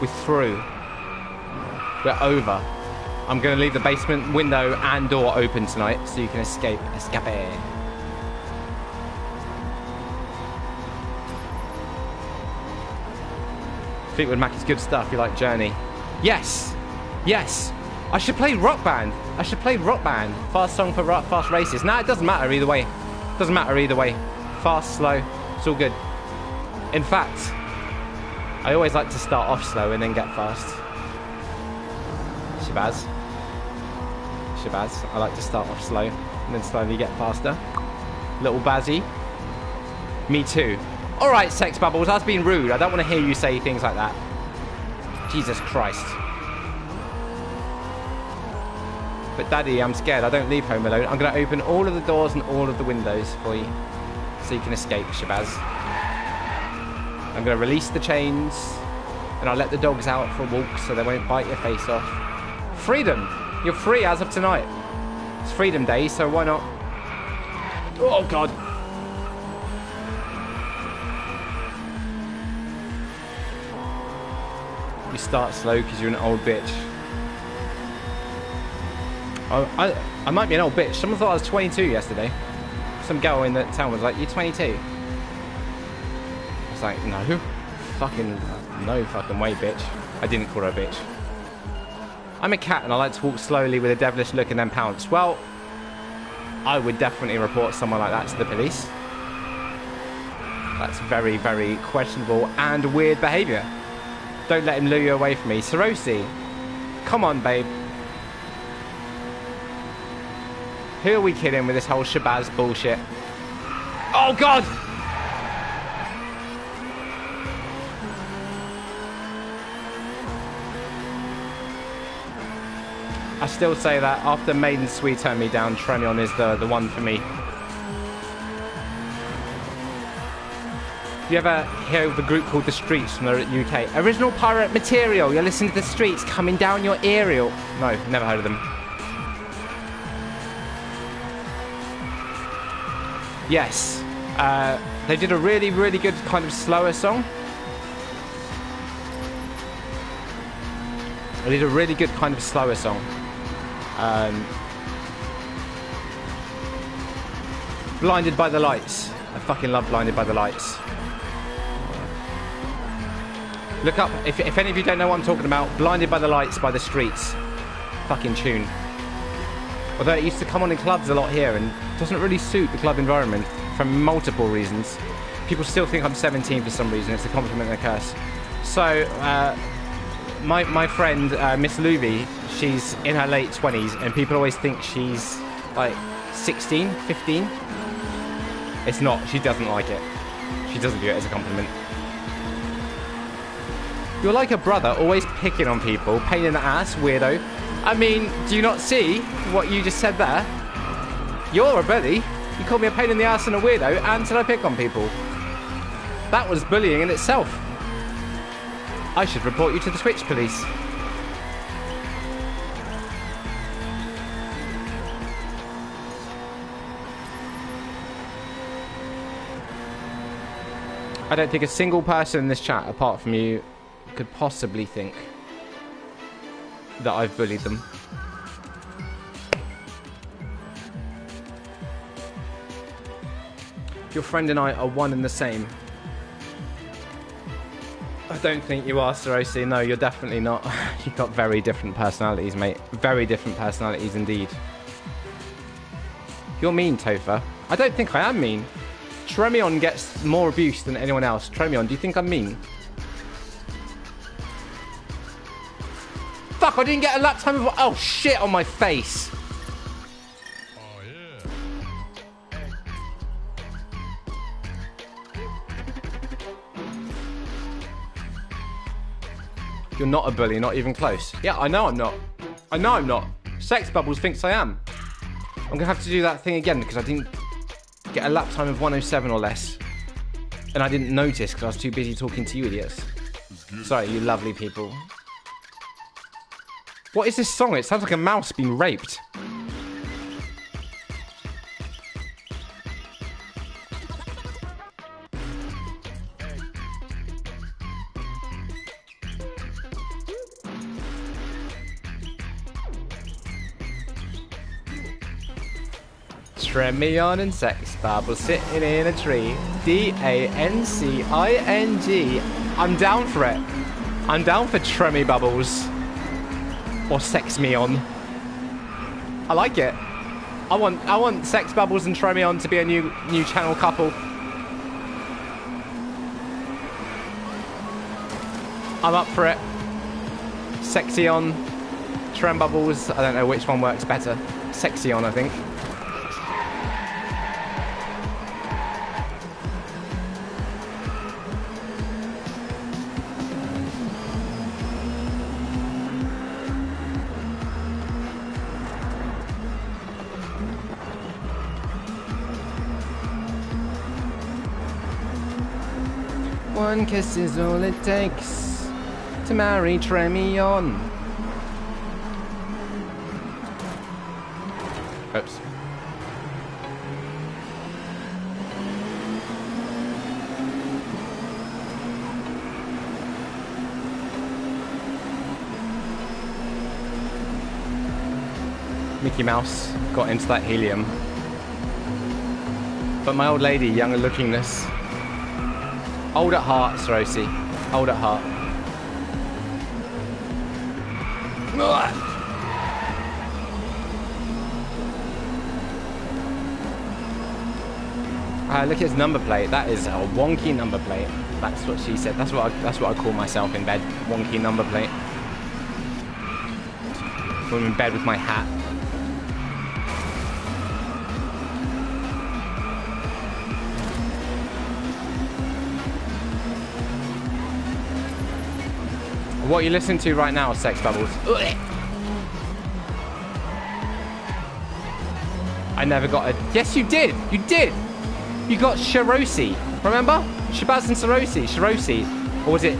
We're through. We're over. I'm going to leave the basement window and door open tonight so you can escape. Escape. Fleetwood Mac is good stuff. You like Journey? Yes. Yes. I should play Rock Band. Fast song for fast races. Nah, it doesn't matter either way. Fast, slow. It's all good. In fact, I always like to start off slow and then get fast. Shabazz. I like to start off slow and then slowly get faster. Little Bazzy. Me too. Alright, Sex Bubbles, I was being rude. I don't want to hear you say things like that. Jesus Christ. But Daddy, I'm scared. I don't leave home alone. I'm going to open all of the doors and all of the windows for you so you can escape, Shabazz. I'm going to release the chains and I'll let the dogs out for a walk so they won't bite your face off. Freedom! You're free as of tonight. It's Freedom Day, so why not? Oh, God. You start slow because you're an old bitch. I might be an old bitch. Someone thought I was 22 yesterday. Some girl in the town was like, "You're 22." I was like, no fucking way, bitch. I didn't call her a bitch. I'm a cat and I like to walk slowly with a devilish look and then pounce. Well, I would definitely report someone like that to the police. That's very, very questionable and weird behaviour. Don't let him lure you away from me. Sarosi, come on, babe. Who are we kidding with this whole Shabazz bullshit? Oh, God! I still say that after Maiden Sweet Turn Me Down, Tremion is the one for me. You ever hear of a group called The Streets from the UK? Original pirate material. You're listening to The Streets coming down your aerial. No, never heard of them. Yes. They did a really, really good kind of slower song. They did a really good kind of slower song. Blinded by the Lights. I fucking love Blinded by the Lights. Look up, if any of you don't know what I'm talking about, Blinded by the Lights by The Streets. Fucking tune. Although it used to come on in clubs a lot here and doesn't really suit the club environment for multiple reasons. People still think I'm 17 for some reason. It's a compliment and a curse. So, my friend, Miss Luby, she's in her late 20s and people always think she's like 16, 15. It's not. She doesn't like it. She doesn't view it as a compliment. You're like a brother, always picking on people, pain in the ass, weirdo. I mean, do you not see what you just said there? You're a bully. You called me a pain in the ass and a weirdo, and said I pick on people. That was bullying in itself. I should report you to the Twitch police. I don't think a single person in this chat, apart from you, could possibly think that I've bullied them. Your friend and I are one and the same. I don't think you are, Sir OC. No, you're definitely not. You've got very different personalities, mate. Very different personalities indeed. You're mean, Topher. I don't think I am mean. Tremion gets more abuse than anyone else. Tremion, do you think I'm mean? Fuck, I didn't get a lap time of... Oh, shit, on my face. Oh, yeah. You're not a bully, not even close. Yeah, I know I'm not. I know I'm not. Sex Bubbles thinks I am. I'm going to have to do that thing again because I didn't get a lap time of 107 or less. And I didn't notice because I was too busy talking to you idiots. Sorry, you lovely people. What is this song? It sounds like a mouse being raped. Tremion and Sex Bubbles sitting in a tree. D-A-N-C-I-N-G. I'm down for it. I'm down for Tremi Bubbles. Or Sex Meon. I like it. I want Sex Bubbles and Tremion to be a new channel couple. I'm up for it. Sexyon, Trem Bubbles. I don't know which one works better. Sexyon, I think. One kiss is all it takes to marry Tremion. Oops. Mickey Mouse got into that helium. But my old lady, younger lookingness. Old at heart, Srosi. Old at heart. Look at his number plate. That is a wonky number plate. That's what she said. That's what I call myself in bed. Wonky number plate. When I'm in bed with my hat. What are you listening to right now, Sex Bubbles? I never got a... Yes, you did. You did. You got Shirosi. Remember? Shabazz and Shirosi. Shirosi. Or was it...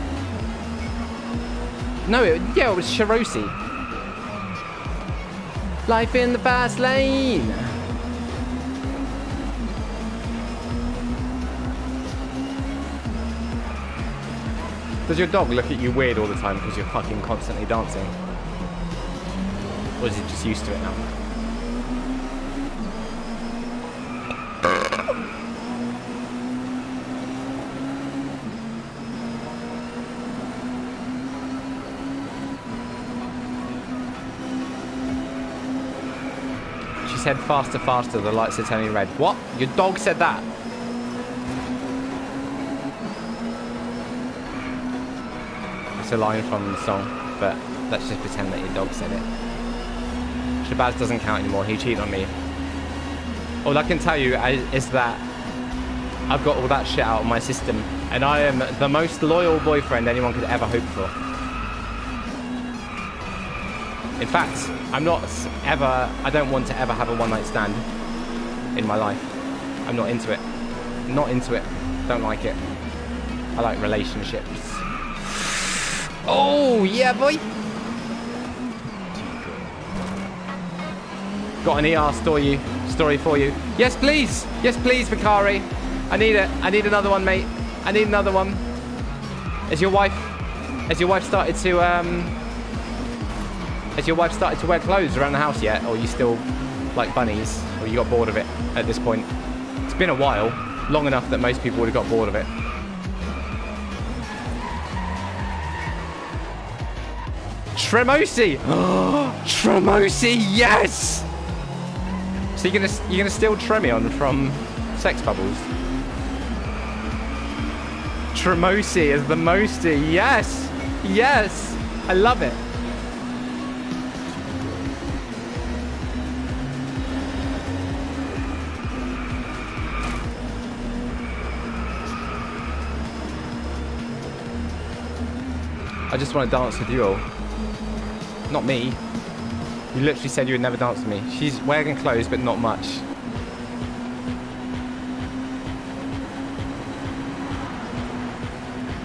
No, it was Shirosi. Life in the fast lane. Does your dog look at you weird all the time because you're fucking constantly dancing? Or is it just used to it now? She said faster, faster, the lights are turning red. What? Your dog said that? It's a line from the song, but let's just pretend that your dog said it. Shabazz doesn't count anymore, he cheated on me. All I can tell you is that I've got all that shit out of my system, and I am the most loyal boyfriend anyone could ever hope for. In fact, I don't want to ever have a one-night stand in my life. I'm not into it. Not into it. Don't like it. I like relationships. Oh, yeah, boy. Got an ER story for you. Yes, please. Yes, please, Vicari. I need it. I need another one, mate. I need another one. Has your wife started to wear clothes around the house yet? Or are you still like bunnies? Or you got bored of it at this point? It's been a while. Long enough that most people would have got bored of it. Tremosi! Tremosi, yes! So you're gonna steal Tremion from Sex Bubbles? Tremosi is the mosty, yes! Yes! I love it. I just want to dance with you all. Not me. You literally said you would never dance with me. She's wearing clothes, but not much.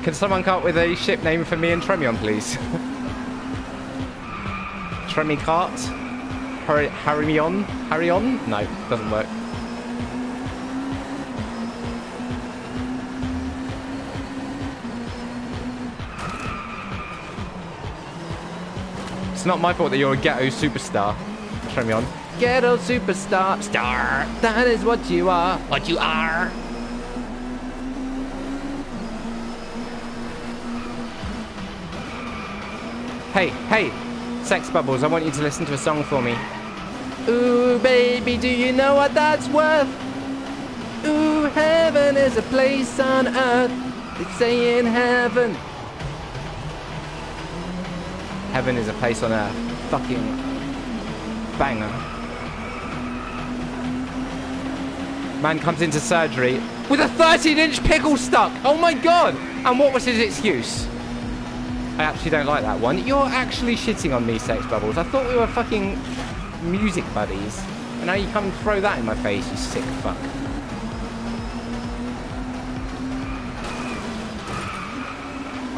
Can someone come up with a ship name for me and Tremion, please? Tremicart? Harryon? Harryon? No, doesn't work. It's not my fault that you're a ghetto superstar, Tremion. Ghetto superstar, star. That is what you are. What you are. Hey, hey, Sex Bubbles, I want you to listen to a song for me. Ooh, baby, do you know what that's worth? Ooh, heaven is a place on earth. They say in heaven. Heaven is a place on earth. Fucking banger. Man comes into surgery with a 13-inch pickle stuck. Oh my god! And what was his excuse? I actually don't like that one. You're actually shitting on me, Sex Bubbles. I thought we were fucking music buddies. And now you come and throw that in my face, you sick fuck.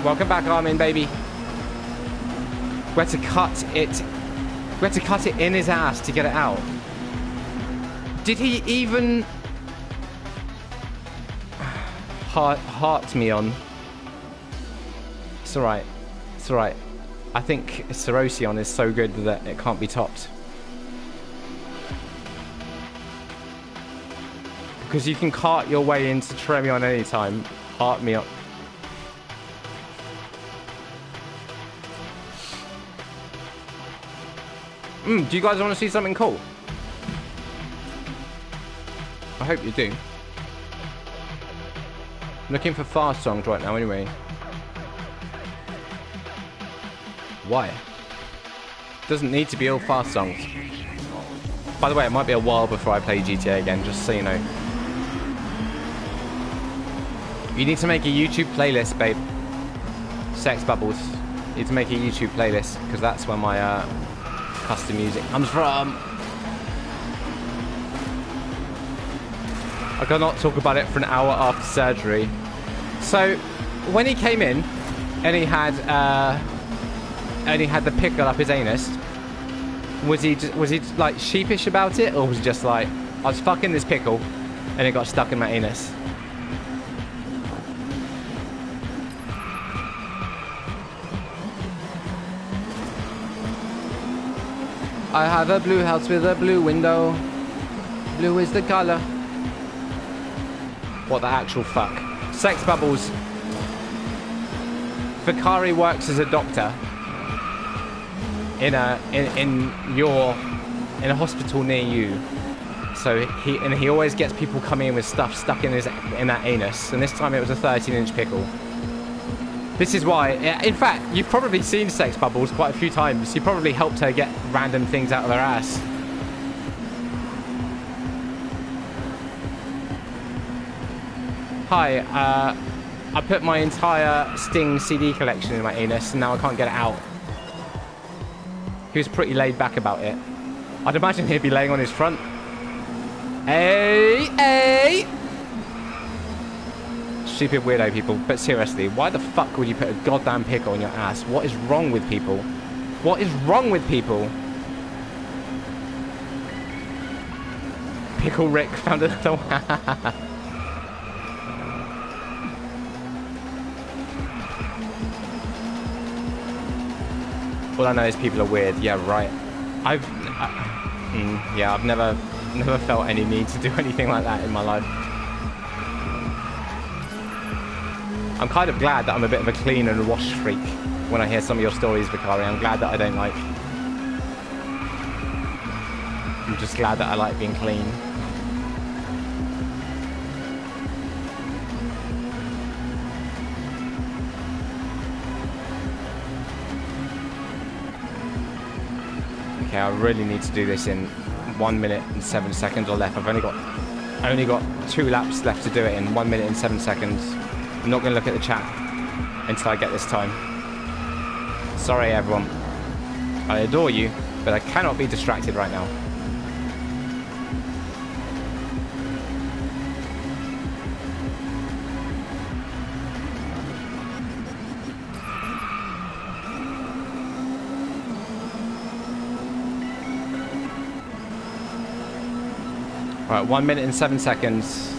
Welcome back, Armin, baby. We had to cut it in his ass to get it out. Did he even heart me on? It's alright. It's alright. I think Sorosian is so good that it can't be topped. Because you can cart your way into Tremion anytime. Heart me up. Do you guys want to see something cool? I hope you do. I'm looking for fast songs right now anyway. Why? Doesn't need to be all fast songs. By the way, it might be a while before I play GTA again, just so you know. You need to make a YouTube playlist, babe. Sex Bubbles. You need to make a YouTube playlist, because that's where my custom music comes from. I cannot talk about it for an hour after surgery. So, when he came in, and he had the pickle up his anus, was he like sheepish about it, or was he just like, I was fucking this pickle, and it got stuck in my anus? I have a blue house with a blue window. Blue is the color. What the actual fuck? Sex Bubbles. Vakari works as a doctor in a hospital near you. So he always gets people coming in with stuff stuck in that anus. And this time it was a 13-inch pickle. This is why, in fact, you've probably seen Sex Bubbles quite a few times. You probably helped her get random things out of her ass. Hi, I put my entire Sting CD collection in my anus and now I can't get it out. He was pretty laid back about it. I'd imagine he'd be laying on his front. Hey, hey! Stupid weirdo people, but seriously, why the fuck would you put a goddamn pickle in your ass? What is wrong with people? What is wrong with people? Pickle Rick found another one. All I know is people are weird. Yeah, right. I've never felt any need to do anything like that in my life. I'm kind of glad that I'm a bit of a clean and wash freak when I hear some of your stories, Vakari. I'm glad that I don't like... I'm just glad that I like being clean. Okay, I really need to do this in 1 minute and 7 seconds or less. I've only got 2 laps left to do it in 1 minute and 7 seconds. I'm not going to look at the chat until I get this time. Sorry, everyone. I adore you, but I cannot be distracted right now. Right, 1 minute and 7 seconds.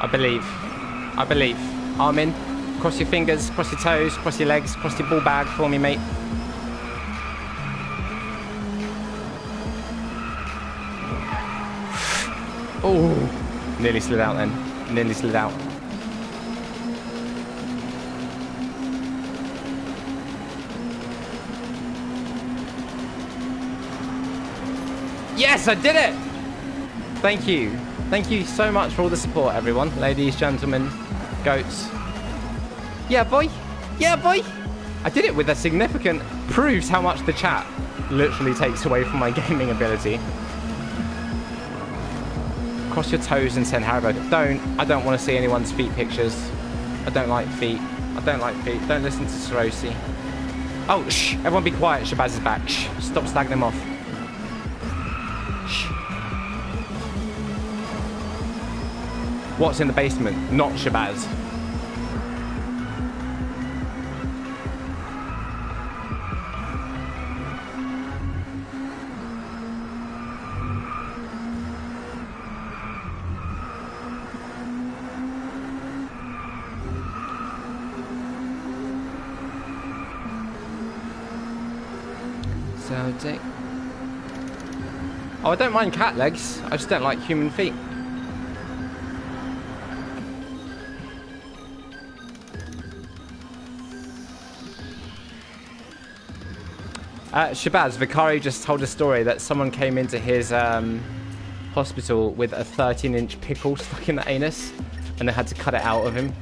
I believe. Armin, cross your fingers, cross your toes, cross your legs, cross your ball bag for me, mate. Oh, nearly slid out then. Nearly slid out. Yes, I did it! Thank you. Thank you so much for all the support, everyone. Ladies, gentlemen, goats. Yeah, boy. Yeah, boy. I did it with a significant... Proves how much the chat literally takes away from my gaming ability. Cross your toes and send Haribo. I don't want to see anyone's feet pictures. I don't like feet. Don't listen to Sorosi. Oh, shh. Everyone be quiet. Shabazz is back. Shh. Stop slagging him off. Shh. What's in the basement? Not Shabazz. Oh, I don't mind cat legs. I just don't like human feet. Shabazz, Vakari just told a story that someone came into his hospital with a 13-inch pickle stuck in the anus, and they had to cut it out of him.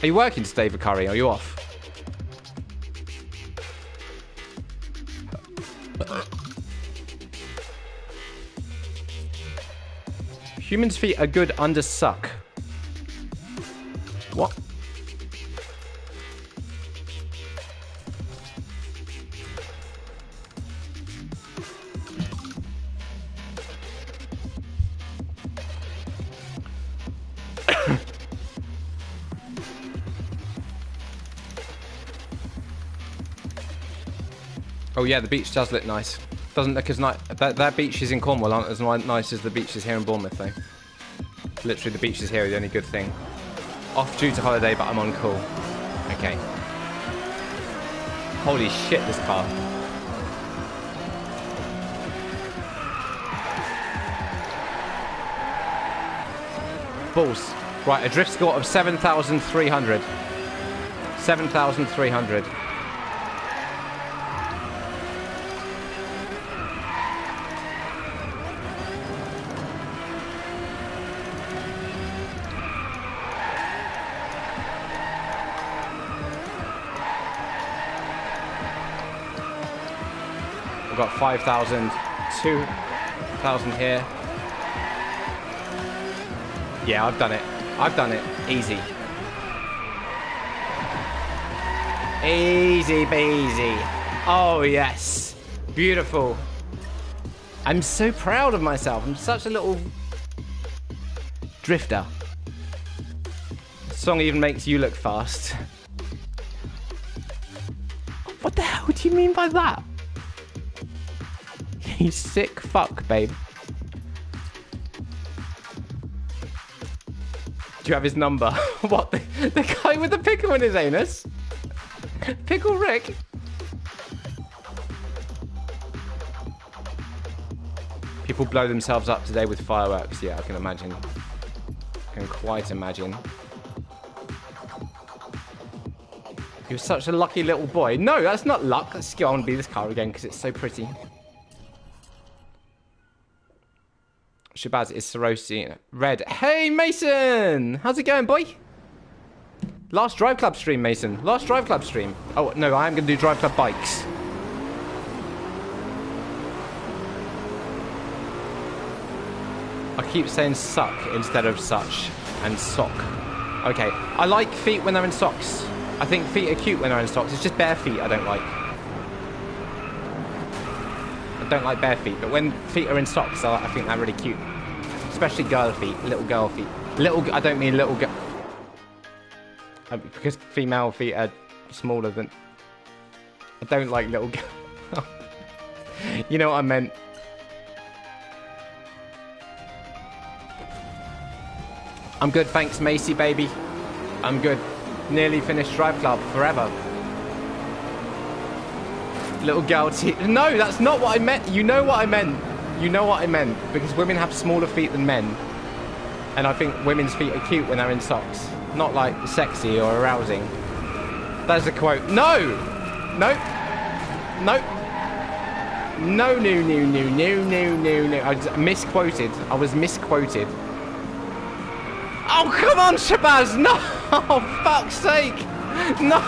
Are you working today, Vakari? Are you off? Humans' feet are good under suck. What? Oh yeah, the beach does look nice. Doesn't look as nice. Their beaches in Cornwall aren't as nice as the beaches here in Bournemouth, though. Literally, the beaches here are the only good thing. Off due to holiday, but I'm on call. Okay. Holy shit, this car. Balls. Right, a drift score of 7,300. 7,300. We've got 5,000, 2,000 here. Yeah, I've done it. I've done it. Easy. Easy peasy. Oh, yes. Beautiful. I'm so proud of myself. I'm such a little drifter. The song even makes you look fast. What the hell do you mean by that? You sick fuck, babe. Do you have his number? What? The guy with the pickle in his anus? Pickle Rick? People blow themselves up today with fireworks. Yeah, I can imagine. I can quite imagine. You're such a lucky little boy. No, that's not luck. Let's go on and be this car again because it's so pretty. Shabazz is Sarosi. Red. Hey, Mason! How's it going, boy? Last Drive Club stream, Mason. Last Drive Club stream. Oh, no, I am going to do Drive Club bikes. I keep saying suck instead of such and sock. Okay. I like feet when they're in socks. I think feet are cute when they're in socks. It's just bare feet I don't like. I don't like bare feet, but when feet are in socks, I think they're really cute. Especially girl feet, little girl feet. I don't mean little girl. Because female feet are smaller than... I don't like little girl. You know what I meant. I'm good, thanks, Macy, baby. I'm good. Nearly finished Drive Club forever. Little girl teeth. No, that's not what I meant. You know what I meant. You know what I meant. Because women have smaller feet than men. And I think women's feet are cute when they're in socks. Not like sexy or arousing. That's a quote. No! Nope. Nope. No, no, no, no, no, no, no, no. I was misquoted. I was misquoted. Oh, come on, Shabazz! No! Oh, fuck's sake! No!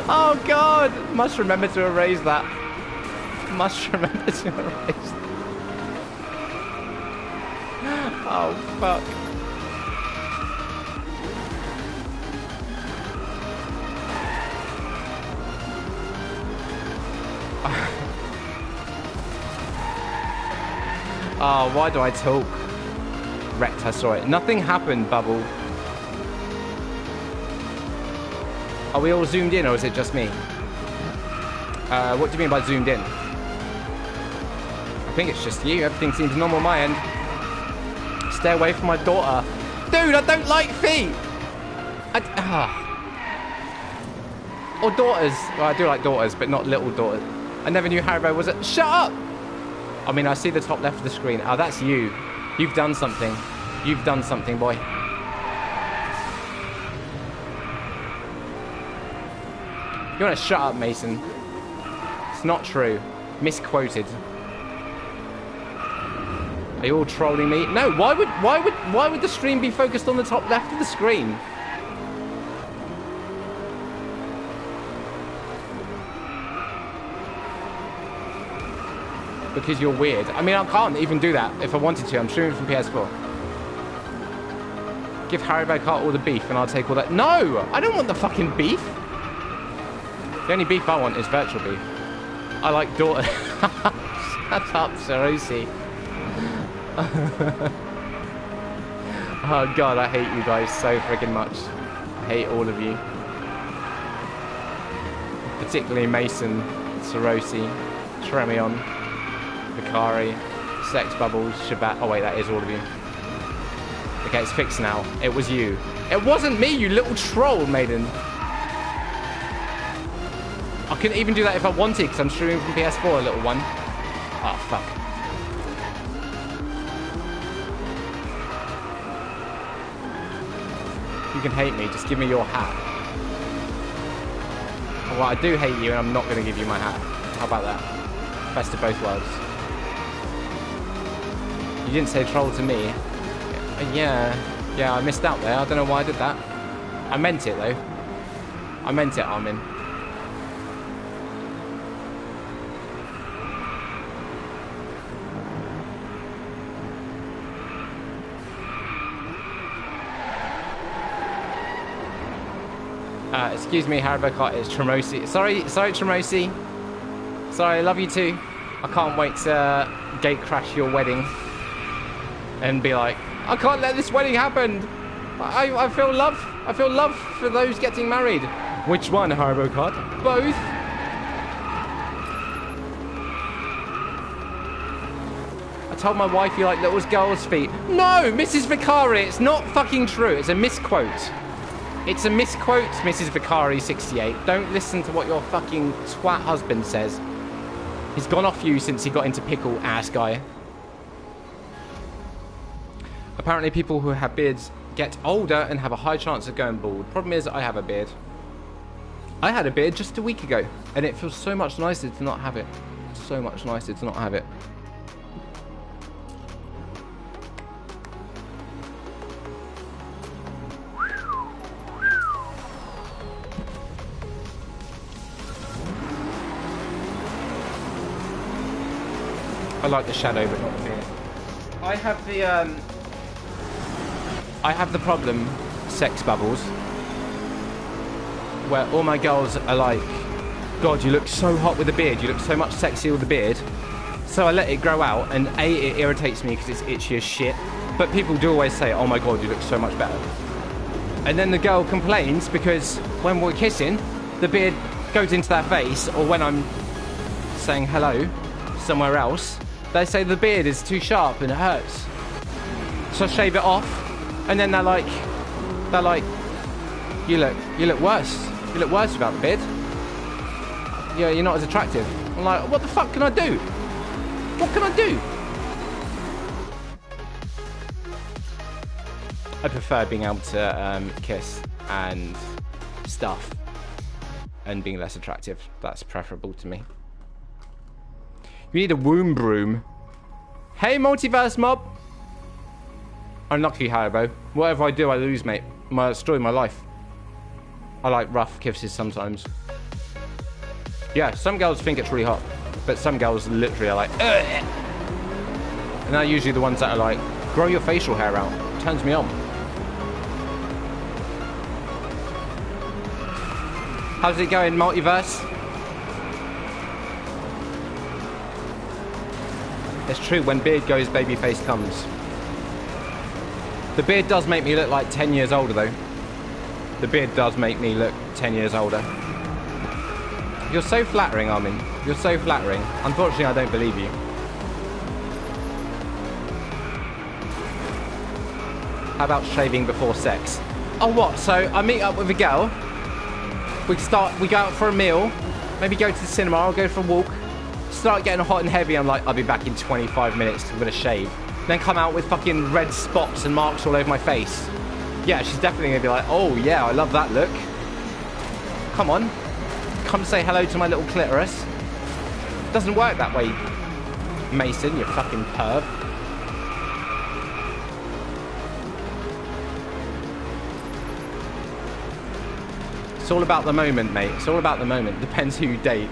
Oh, God! Must remember to erase that. Must remember to erase that. Oh, fuck. Oh, why do I talk? Wrecked, I saw it. Nothing happened, Bubble. Are we all zoomed in, or is it just me? What do you mean by zoomed in? I think it's just you. Everything seems normal on my end. Stay away from my daughter. Dude, I don't like feet! Or daughters. Well, I do like daughters, but not little daughters. I never knew Haribo was a... Shut up! I mean, I see the top left of the screen. Oh, that's you. You've done something. You've done something, boy. You want to shut up, Mason? It's not true. Misquoted. Are you all trolling me? No. Why would the stream be focused on the top left of the screen? Because you're weird. I mean, I can't even do that if I wanted to. I'm streaming from PS4. Give Haribo Kart all the beef and I'll take all that. No! I don't want the fucking beef. The only beef I want is virtual beef. I like daughter. Shut up, Sarosi. Oh, God, I hate you guys so friggin' much. I hate all of you. Particularly Mason. Sorosi, Tremion, Vicari, Sex Bubbles, Shabat. Oh wait, that is all of you. Okay, it's fixed now. It was you. It wasn't me, you little troll, Maiden. I couldn't even do that if I wanted, because I'm streaming from PS4, little one. Oh, fuck. You can hate me, just give me your hat. Well, I do hate you, and I'm not going to give you my hat. How about that? Best of both worlds. You didn't say troll to me. Yeah, I missed out there. I don't know why I did that. I meant it, though. I meant it, Armin. Excuse me, Haribocot, it's Tremosi. Sorry, Tremosi. Sorry, I love you too. I can't wait to gate crash your wedding and be like, I can't let this wedding happen. I feel love. I feel love for those getting married. Which one, Haribocot? Both. I told my wife you like little girls' feet. No, Mrs. Vicari, it's not fucking true. It's a misquote. It's a misquote, Mrs. Vicari 68. Don't listen to what your fucking twat husband says. He's gone off you since he got into pickle, ass guy. Apparently people who have beards get older and have a high chance of going bald. Problem is, I have a beard. I had a beard just a week ago, and it feels so much nicer to not have it. So much nicer to not have it. I like the shadow, but not the beard. I have the problem, Sex Bubbles, where all my girls are like, God, you look so hot with a beard. You look so much sexier with a beard. So I let it grow out, and A, it irritates me because it's itchy as shit. But people do always say, oh my God, you look so much better. And then the girl complains because when we're kissing, the beard goes into their face, or when I'm saying hello somewhere else, they say the beard is too sharp and it hurts. So I shave it off, and then they're like, you look worse. You look worse without the beard. Yeah, you're not as attractive. I'm like, what the fuck can I do? What can I do? I prefer being able to kiss and stuff and being less attractive. That's preferable to me. You need a womb broom. Hey, multiverse mob. Unlucky, Haribo. Whatever I do, I lose, mate. Story of my life. I like rough kisses sometimes. Yeah, some girls think it's really hot, but some girls literally are like, ugh. And they're usually the ones that are like, grow your facial hair out. It turns me on. How's it going, multiverse? It's true, when beard goes, baby face comes. The beard does make me look like 10 years older, though. The beard does make me look 10 years older. You're so flattering, Armin. You're so flattering. Unfortunately, I don't believe you. How about shaving before sex? Oh, what? So I meet up with a girl. We go out for a meal. Maybe go to the cinema. I'll go for a walk. Start getting hot and heavy. I'm like, I'll be back in 25 minutes because I'm going to shave. Then come out with fucking red spots and marks all over my face. Yeah, she's definitely going to be like, oh, yeah, I love that look. Come on. Come say hello to my little clitoris. Doesn't work that way, Mason, you fucking perv. It's all about the moment, mate. It's all about the moment. Depends who you date.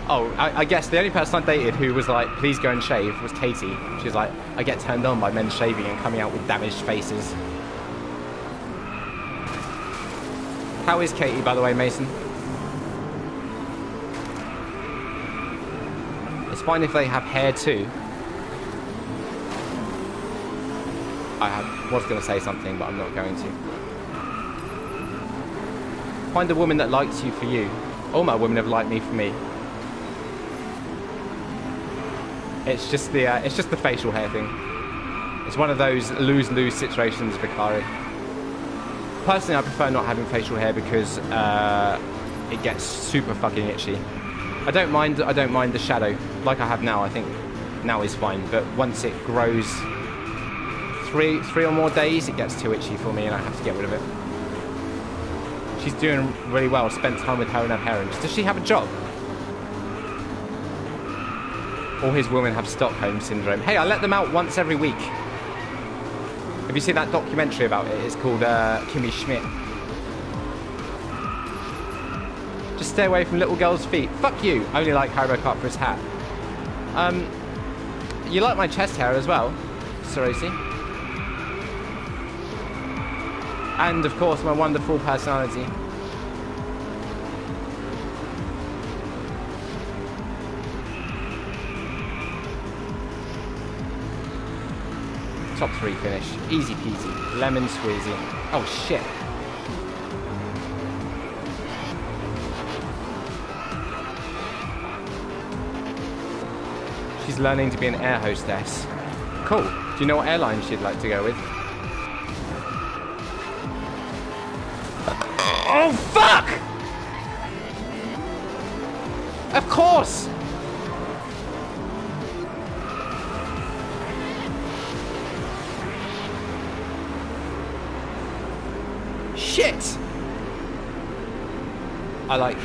Oh, I guess the only person I dated who was like, please go and shave, was Katie. She was like, I get turned on by men shaving and coming out with damaged faces. How is Katie, by the way, Mason? It's fine if they have hair too. I was going to say something, but I'm not going to. Find a woman that likes you for you. All my women have liked me for me. It's just the facial hair thing. It's one of those lose-lose situations, Vicari. Personally, I prefer not having facial hair because it gets super fucking itchy. I don't mind the shadow like I have now. I think now is fine, but once it grows three or more days, it gets too itchy for me, and I have to get rid of it. She's doing really well. Spent time with her and her parents. Does she have a job? All his women have Stockholm Syndrome. Hey, I let them out once every week. Have you seen that documentary about it? It's called Kimmy Schmidt. Just stay away from little girls' feet. Fuck you. I only like Haribo Cut for his hat. You like my chest hair as well, Sarosi. And of course, my wonderful personality. Top 3 finish. Easy peasy. Lemon squeezy. Oh shit. She's learning to be an air hostess. Cool. Do you know what airline she'd like to go with? Oh fuck! Of course! Shit! I like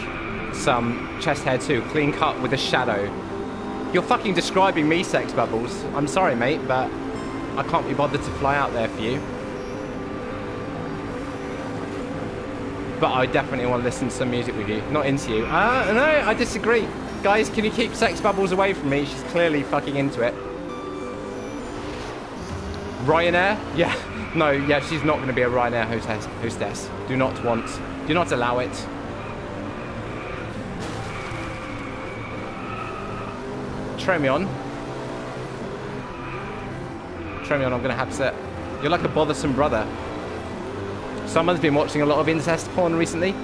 some chest hair too, clean cut with a shadow. You're fucking describing me, Sex Bubbles. I'm sorry, mate, but I can't be bothered to fly out there for you. But I definitely want to listen to some music with you. Not into you. No, I disagree. Guys, can you keep Sex Bubbles away from me? She's clearly fucking into it. Ryanair? Yeah. No, yeah, she's not going to be a Ryanair hostess. Do not allow it. Tremion, I'm going to have to... You're like a bothersome brother. Someone's been watching a lot of incest porn recently.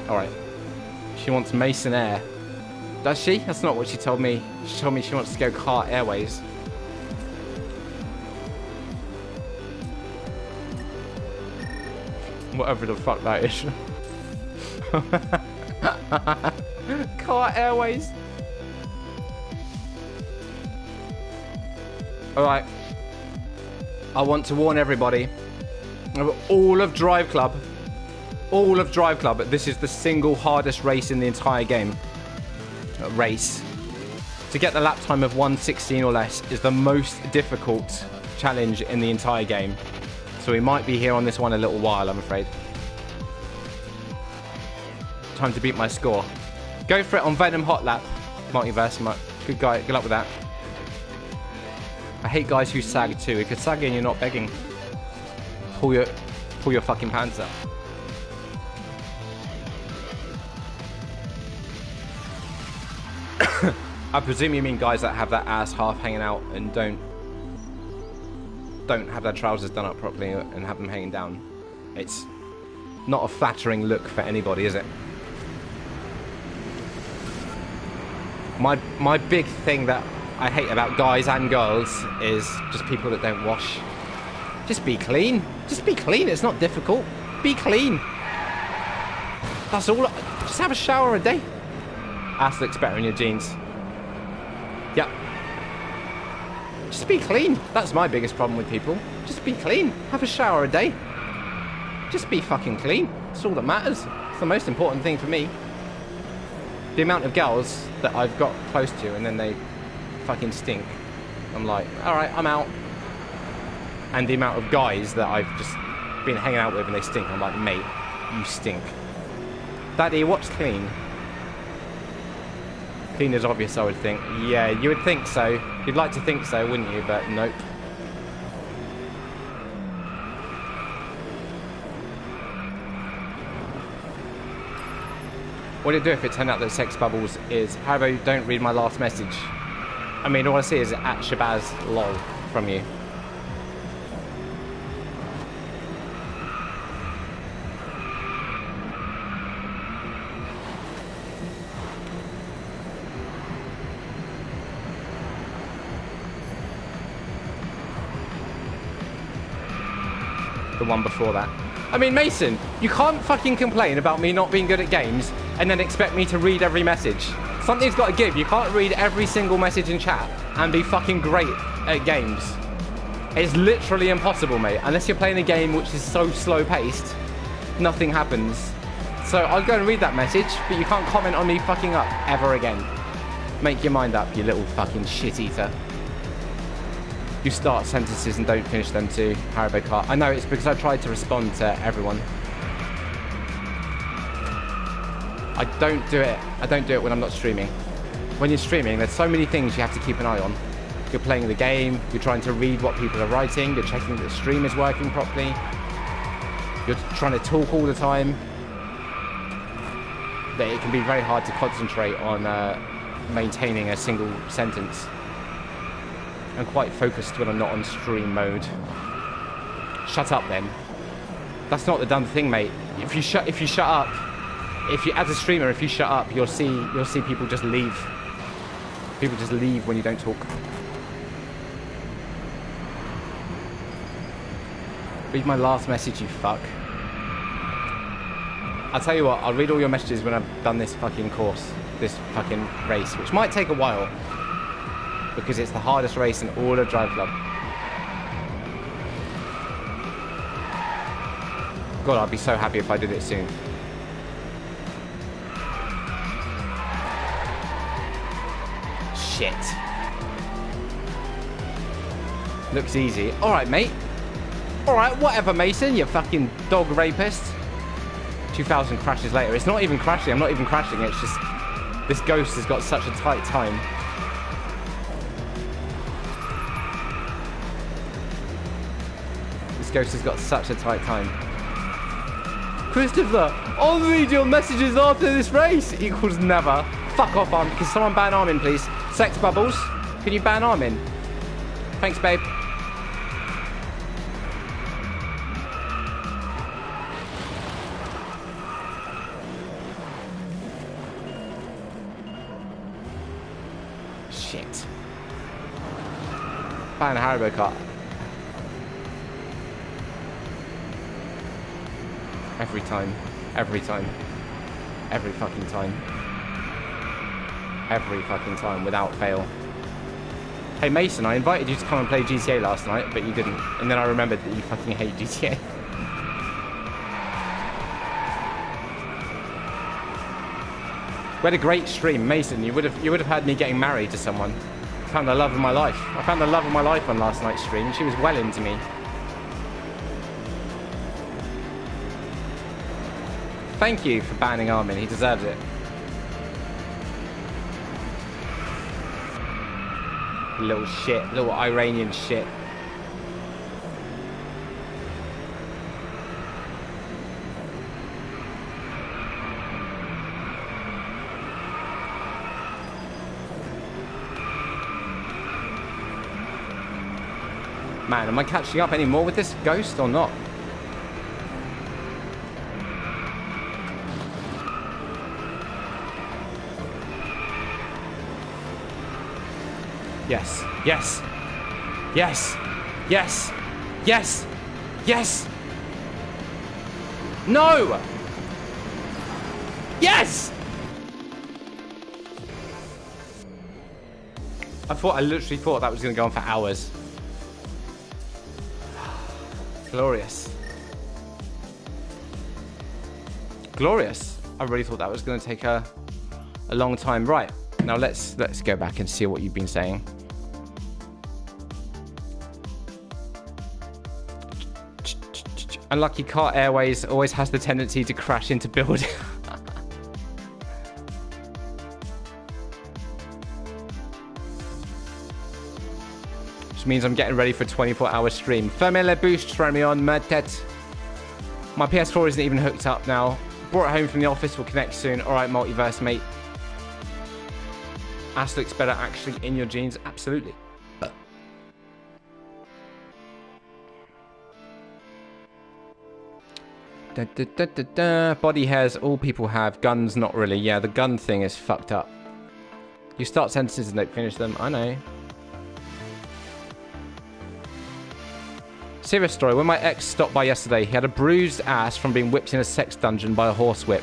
Alright. She wants Mason Air. Does she? That's not what she told me. She told me she wants to go Car Airways. Whatever the fuck that is. Car Airways. Alright. I want to warn everybody. All of Drive Club, this is the single hardest race in the entire game. Race. To get the lap time of 1:16 or less is the most difficult challenge in the entire game. So we might be here on this one a little while, I'm afraid. Time to beat my score. Go for it on Venom Hot Lap. Multiverse, good guy, good luck with that. I hate guys who sag too. It could sag and you're not begging. Pull your fucking pants up. I presume you mean guys that have that ass half hanging out and don't have their trousers done up properly and have them hanging down. It's not a flattering look for anybody, is it? My big thing that I hate about guys and girls is just people that don't wash. Just be clean. Just be clean. It's not difficult. Be clean. That's all. Just have a shower a day. Ass looks better in your jeans. Yep. Just be clean. That's my biggest problem with people. Just be clean. Have a shower a day. Just be fucking clean. That's all that matters. It's the most important thing for me. The amount of girls that I've got close to and then they fucking stink. I'm like, alright, I'm out. And the amount of guys that I've just been hanging out with and they stink. I'm like, mate, you stink. Daddy, what's clean? Clean is obvious, I would think. Yeah, you would think so. You'd like to think so, wouldn't you? But nope. What do you do if it turned out that Sex Bubbles is... How about you don't read my last message? I mean, all I see is at Shabazz lol from you. the one before that. I mean, Mason, you can't fucking complain about me not being good at games and then expect me to read every message. Something's got to give. You can't read every single message in chat and be fucking great at games. It's literally impossible, mate. Unless you're playing a game which is so slow-paced, nothing happens. So I'll go and read that message, but you can't comment on me fucking up ever again. Make your mind up, you little fucking shit-eater. You start sentences and don't finish them too, Haribo Kart. I know, it's because I tried to respond to everyone. I don't do it when I'm not streaming. When you're streaming, there's so many things you have to keep an eye on. You're playing the game, you're trying to read what people are writing, you're checking that the stream is working properly. You're trying to talk all the time. That it can be very hard to concentrate on maintaining a single sentence. I'm quite focused when I'm not on stream mode. Shut up then. That's not the done thing, mate. If you shut up, as a streamer, if you shut up, you'll see people just leave. People just leave when you don't talk. Read my last message, you fuck. I'll tell you what, I'll read all your messages when I've done this fucking course, this fucking race, which might take a while. Because it's the hardest race in all of Drive Club. God, I'd be so happy if I did it soon. Shit. Looks easy. Alright, mate. Alright, whatever, Mason, you fucking dog rapist. 2,000 crashes later. It's not even crashing. I'm not even crashing. It's just... This ghost has got such a tight time. Ghost has got such a tight time. Christopher, I'll read your messages after this race equals never. Fuck off, Armin. Can someone ban Armin, please? Sex Bubbles, can you ban Armin? Thanks, babe. Shit. Ban Haribo Kart. Every time. Every time. Every fucking time. Every fucking time, without fail. Hey Mason, I invited you to come and play GTA last night, but you didn't. And then I remembered that you fucking hate GTA. We had a great stream, Mason. You would have had me getting married to someone. I found the love of my life. I found the love of my life on last night's stream. She was well into me. Thank you for banning Armin. He deserves it. Little shit. Little Iranian shit. Man, am I catching up anymore with this ghost or not? Yes, yes, yes, yes, yes, yes. No! Yes! I literally thought that was going to go on for hours. Glorious. Glorious. I really thought that was going to take a long time. Right, now let's go back and see what you've been saying. Unlucky Kart Airways always has the tendency to crash into buildings. Which means I'm getting ready for a 24-hour stream. Fermele boost, Fermion, Mertet. My PS4 isn't even hooked up now. Brought it home from the office, will connect soon. Alright, Multiverse, mate. Ass looks better actually in your jeans. Absolutely. Da, da, da, da, da. Body hairs, all people have. Guns, not really. Yeah, the gun thing is fucked up. You start sentences and don't finish them. I know. Serious story. When my ex stopped by yesterday, he had a bruised ass from being whipped in a sex dungeon by a horsewhip.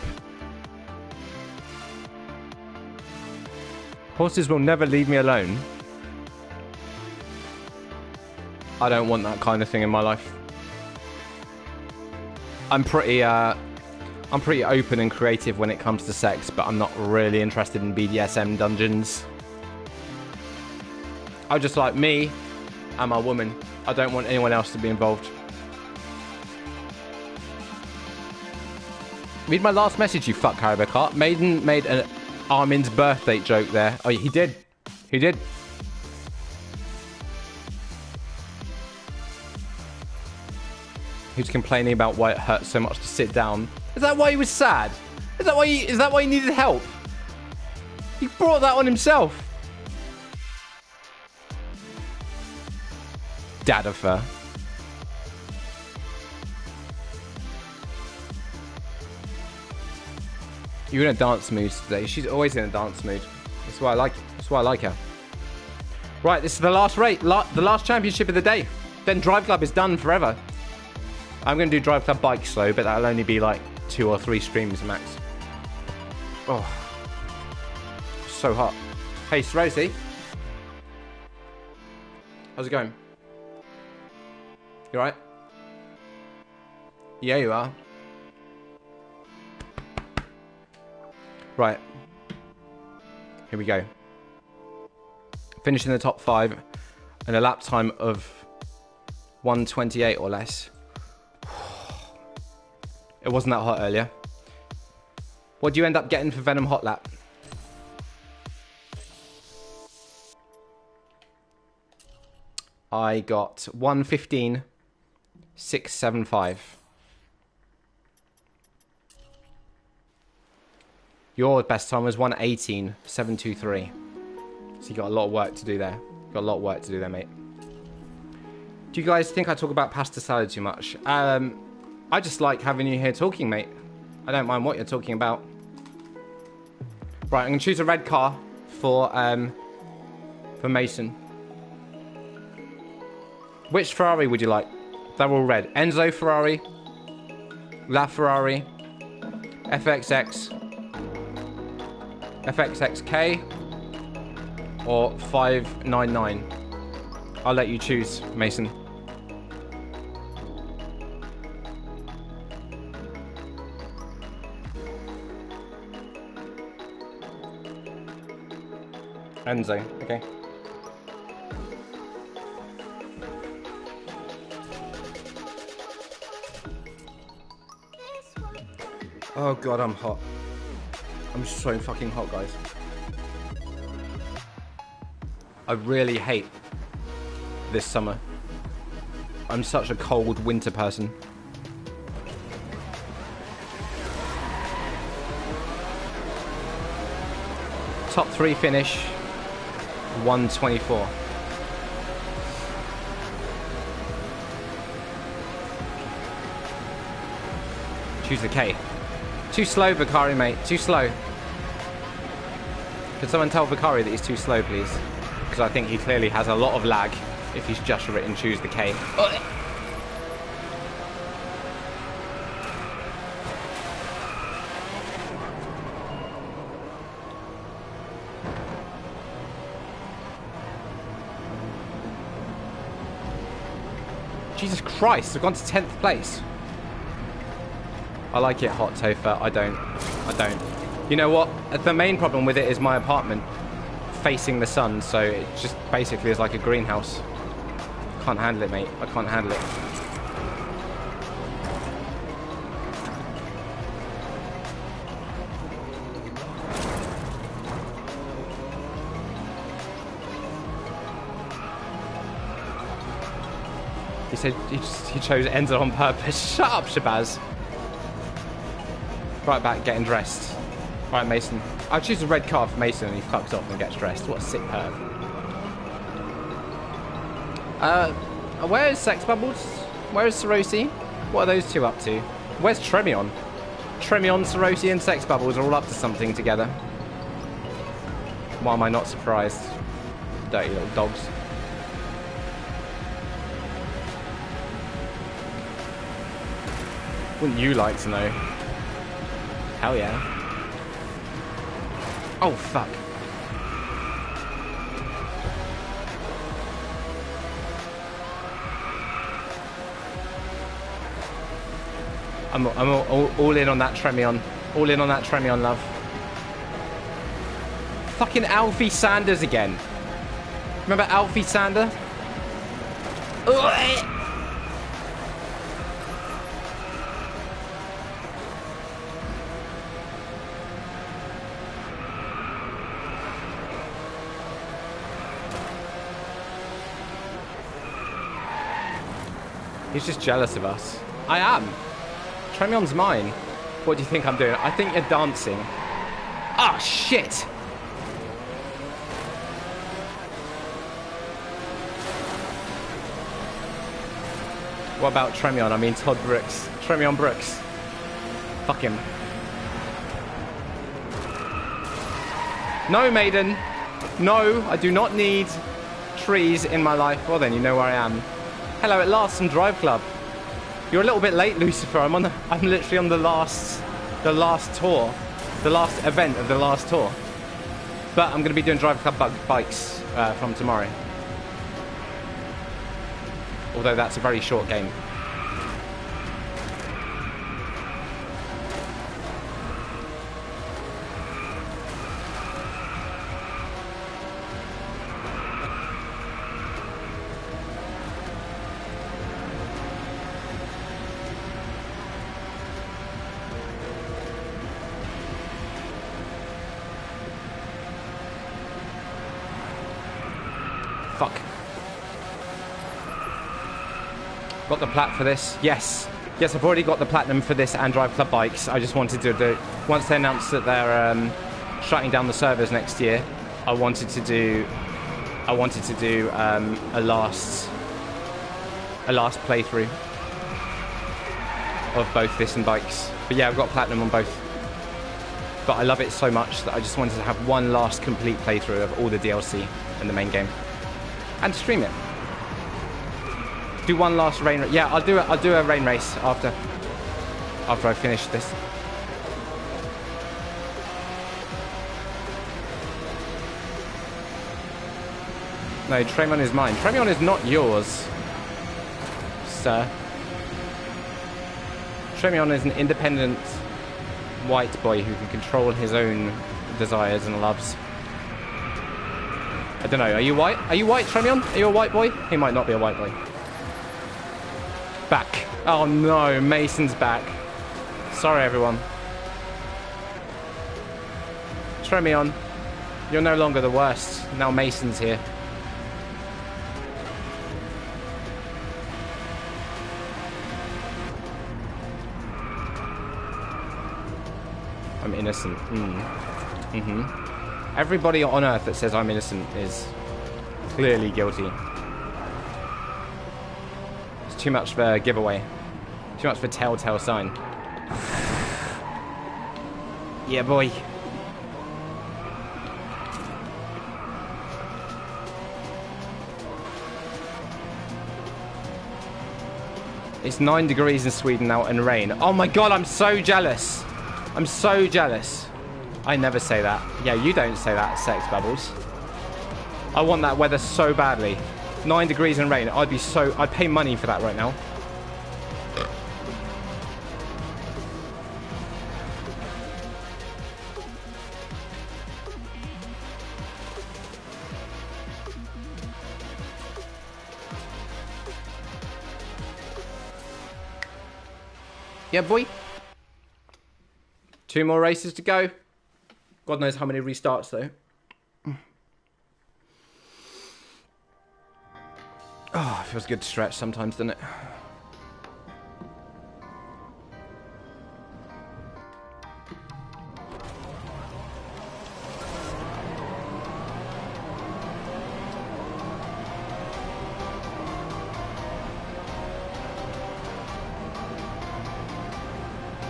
Horses will never leave me alone. I don't want that kind of thing in my life. I'm pretty open and creative when it comes to sex, but I'm not really interested in BDSM dungeons. I just like me and my woman. I don't want anyone else to be involved. Read my last message, you fuck Haribo Cart. Maiden made an Armin's birthday joke there. Oh, he did. He did. He was complaining about why it hurt so much to sit down. Is that why he was sad? Is that why he needed help? He brought that on himself. Dad of her. You're in a dance mood today. She's always in a dance mood. That's why I like. That's why I like her. Right, this is the last race, the last championship of the day. Then Drive Club is done forever. I'm going to do Drive Club bike slow, but that'll only be like 2 or 3 streams max. Oh, so hot. Hey, Rosie. How's it going? You alright? Yeah, you are. Right. Here we go. Finishing the top 5 and a lap time of 1:28 or less. It wasn't that hot earlier. What do you end up getting for Venom Hot Lap? I got 1:15.675. Your best time was 1:18.723. So you got a lot of work to do there. Got a lot of work to do there, mate. Do you guys think I talk about pasta salad too much? I just like having you here talking, mate. I don't mind what you're talking about. Right, I'm gonna choose a red car for Mason. Which Ferrari would you like? They're all red. Enzo Ferrari, La Ferrari, FXX, FXXK, or 599. I'll let you choose, Mason. Enzo, okay. Oh god, I'm hot. I'm so fucking hot, guys. I really hate this summer. I'm such a cold winter person. Top 3 finish, 1:24. Choose the K. Too slow, Vakari, mate. Too slow. Could someone tell Vakari that he's too slow, please? Because I think he clearly has a lot of lag if he's just written choose the K. Jesus Christ, I've gone to 10th place. I like it hot, Topher. I don't. You know what? The main problem with it is my apartment facing the sun, so it just basically is like a greenhouse. Can't handle it, mate. I can't handle it. He said he chose Enzo on purpose. Shut up, Shabazz. Right back, getting dressed. Right, Mason. I'll choose a red car for Mason and he fucks off and gets dressed. What a sick perv. Where is Sex Bubbles? Where is Sarosi? What are those two up to? Where's Tremion? Tremion, Sarosi and Sex Bubbles are all up to something together. Why am I not surprised? Dirty little dogs. Wouldn't you like to know? Hell yeah. Oh, fuck. I'm all in on that Tremion. All in on that Tremion, love. Fucking Alfie Sanders again. Remember Alfie Sander? Ugh. He's just jealous of us. I am. Tremion's mine. What do you think I'm doing? I think you're dancing. Ah, shit! What about Tremion? I mean Todd Brooks. Tremion Brooks. Fuck him. No, Maiden. No, I do not need trees in my life. Well then, you know where I am. Hello at last, some Drive Club. You're a little bit late, Lucifer. I'm literally on the last tour, the last event of the last tour. But I'm going to be doing Drive Club bikes from tomorrow. Although that's a very short game. Fuck. Got the plat for this? Yes. Yes, I've already got the platinum for this and Drive Club bikes. I just wanted to do... Once they announced that they're shutting down the servers next year, I wanted to do a last playthrough of both this and bikes. But yeah, I've got platinum on both. But I love it so much that I just wanted to have one last complete playthrough of all the DLC and the main game. And stream it. Do one last rain race. Yeah, I'll do a rain race after I finish this. No, Tremion is mine. Tremion is not yours, sir. Tremion is an independent white boy who can control his own desires and loves. I don't know. Are you white? Are you white, Tremion? Are you a white boy? He might not be a white boy. Back. Oh no, Mason's back. Sorry, everyone. Tremion, you're no longer the worst. Now Mason's here. I'm innocent. Everybody on Earth that says I'm innocent is clearly guilty. It's too much for a giveaway. Too much for a telltale sign. Yeah, boy. It's 9 degrees in Sweden now and rain. Oh my god, I'm so jealous. I'm so jealous. I never say that. Yeah, you don't say that, Sex Bubbles. I want that weather so badly. 9 degrees and rain. I'd pay money for that right now. Yeah, boy. 2 more races to go. God knows how many restarts, though. Oh, it feels good to stretch sometimes, doesn't it?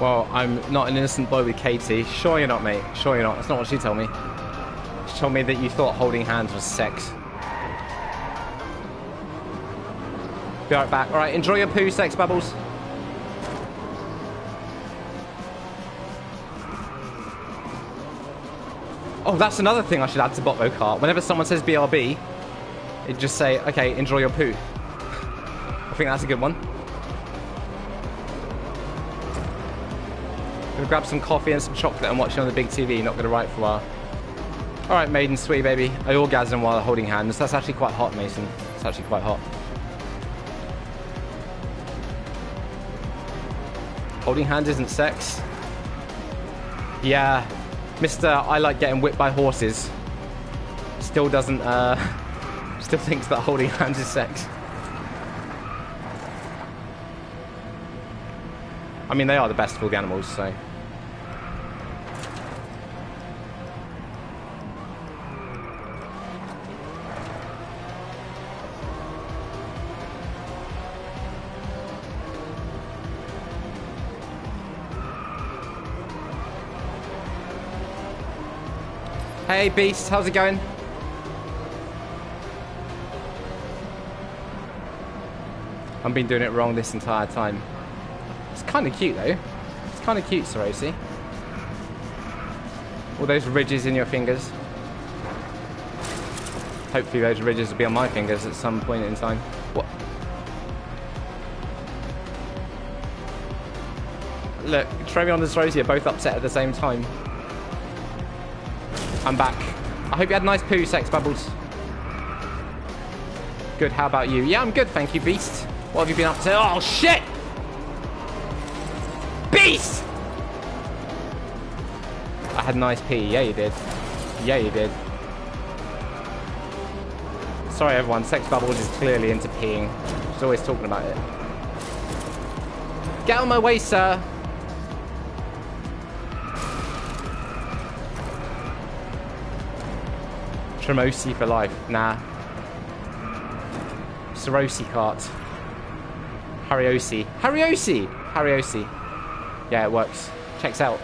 Well, I'm not an innocent boy with Katie. Sure you're not, mate. Sure you're not. That's not what she told me. She told me that you thought holding hands was sex. Be right back. Alright, enjoy your poo, Sex Bubbles. Oh, that's another thing I should add to Botvo Cart. Whenever someone says BRB, it just say, okay, enjoy your poo. I think that's a good one. Gonna grab some coffee and some chocolate and watch it on the big TV. Not gonna write for a while. All right, maiden, sweet baby. I orgasm while holding hands. That's actually quite hot, Mason. It's actually quite hot. Holding hands isn't sex. Yeah, Mr. I like getting whipped by horses. Still doesn't, still thinks that holding hands is sex. I mean, they are the best of all the animals, so. Hey, Beast, how's it going? I've been doing it wrong this entire time. It's kind of cute, though. It's kind of cute, Sarosi. All those ridges in your fingers. Hopefully those ridges will be on my fingers at some point in time. What? Look, Trevion and Sarosi are both upset at the same time. I'm back. I hope you had a nice poo, Sex Bubbles. Good, how about you? Yeah, I'm good, thank you, Beast. What have you been up to? Oh, shit! Beast! I had a nice pee. Yeah, you did. Yeah, you did. Sorry, everyone. Sex Bubbles is clearly into peeing. She's always talking about it. Get out of my way, sir. Tremosi for life. Nah. Sarosi cart. Hariosi. Hariosi! Hariosi. Yeah, it works. Checks out.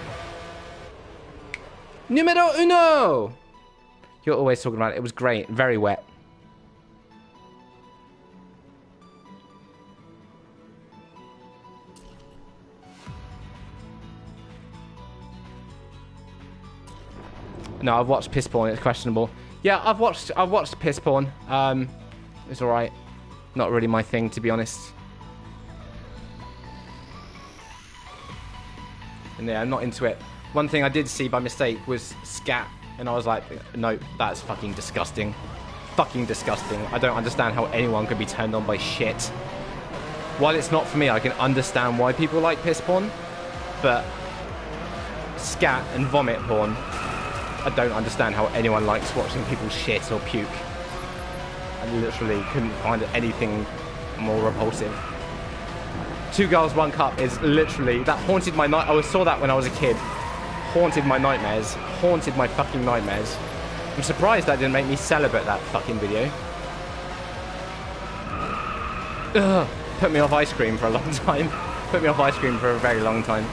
Numero uno! You're always talking about it. It was great. Very wet. No, I've watched piss porn. It's questionable. Yeah, I've watched piss porn. It's alright. Not really my thing, to be honest. And yeah, I'm not into it. One thing I did see by mistake was scat, and I was like, no, that's fucking disgusting. Fucking disgusting. I don't understand how anyone could be turned on by shit. While it's not for me, I can understand why people like piss porn, but scat and vomit porn, I don't understand how anyone likes watching people shit or puke. I literally couldn't find anything more repulsive. 2 Girls, 1 Cup is literally, that haunted my night. I saw that when I was a kid. Haunted my nightmares. Haunted my fucking nightmares. I'm surprised that didn't make me celibate, that fucking video. Ugh. Put me off ice cream for a long time. Put me off ice cream for a very long time.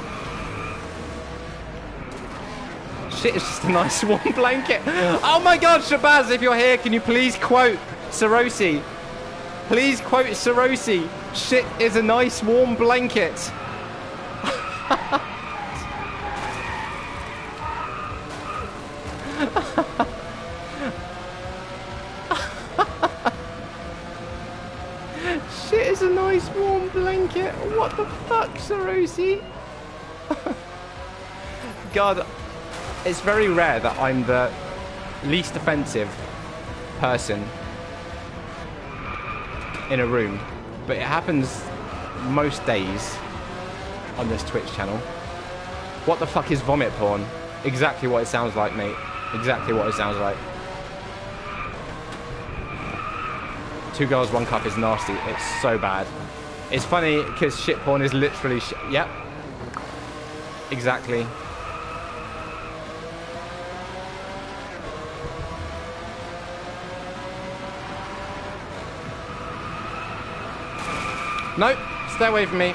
Shit, it's just a nice warm blanket. Oh my god, Shabazz, if you're here, can you please quote Sarosi? Please quote Sarosi. Shit is a nice warm blanket. Shit is a nice warm blanket. What the fuck, Sarosi? God, it's very rare that I'm the least offensive person in a room, but it happens most days on this Twitch channel. What the fuck is vomit porn? Exactly what it sounds like, mate. Exactly what it sounds like. 2 Girls, 1 Cup is nasty. It's so bad. It's funny because shit porn is literally yep. Exactly. Nope, stay away from me.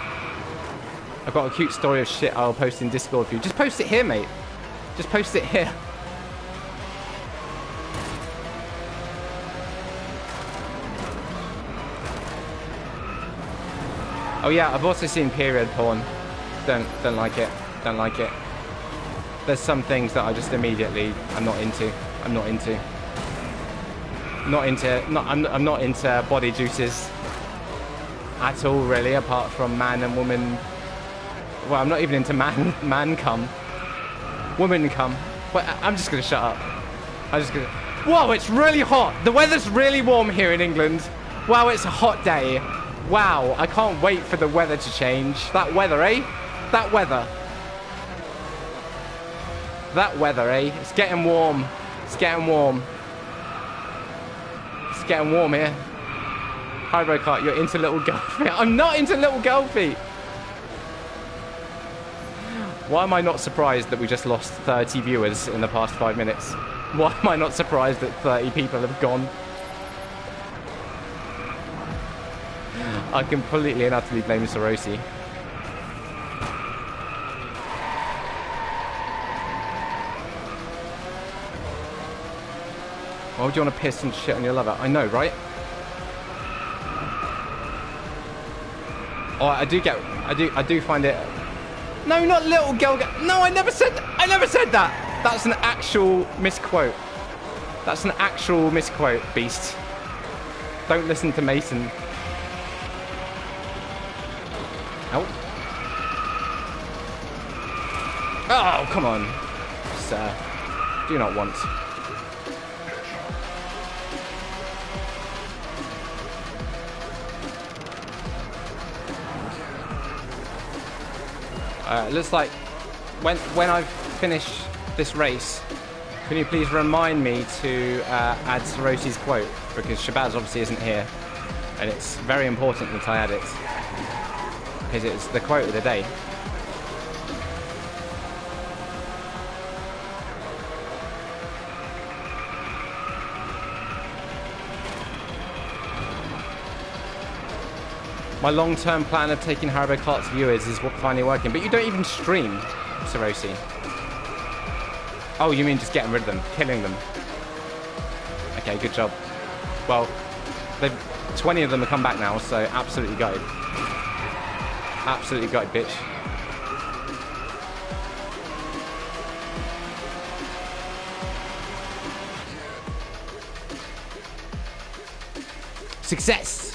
I've got a cute story of shit I'll post in Discord for you. Just post it here, mate. Just post it here. Oh yeah, I've also seen period porn. Don't like it. Don't like it. There's some things that I just immediately I'm not into. I'm not into. I'm not into body juices at all, really, apart from man and woman. Well, I'm not even into man cum. Woman cum. But I'm just gonna shut up. I'm just gonna. Whoa, it's really hot. The weather's really warm here in England. Wow, it's a hot day. Wow, I can't wait for the weather to change. That weather, eh? That weather. That weather, eh? It's getting warm. It's getting warm. It's getting warm here. Hydrocart, you're into little girl feet. I'm not into little girl feet. Why am I not surprised that we just lost 30 viewers in the past 5 minutes? Why am I not surprised that 30 people have gone? I completely and utterly blame Sorosi. Why would you want to piss and shit on your lover? I know, right? Oh, I do find it. No, not little girl. No, I never said that. That's an actual misquote. That's an actual misquote, beast. Don't listen to Mason. Oh. Oh, come on, sir. Do not want. Looks like when I've finished this race, can you please remind me to add Sorosi's quote, because Shabazz obviously isn't here, and it's very important that I add it, because it's the quote of the day. My long-term plan of taking Haribo Cart's viewers is finally working. But you don't even stream, Sorosi. Oh, you mean just getting rid of them, killing them. Okay, good job. Well, 20 of them have come back now, so absolutely gutted. Absolutely gutted, bitch. Success!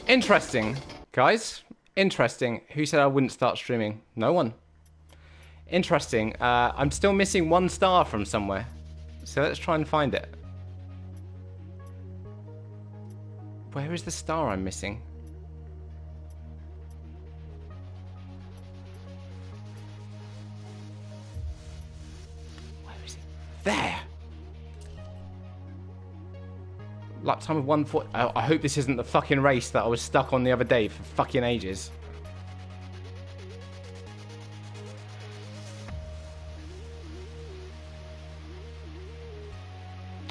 Interesting, guys. Interesting. Who said I wouldn't start streaming? No one. Interesting. I'm still missing 1 star from somewhere. So let's try and find it. Where is the star I'm missing? Where is it? There! Lap time of 1:40. I hope this isn't the fucking race that I was stuck on the other day for fucking ages.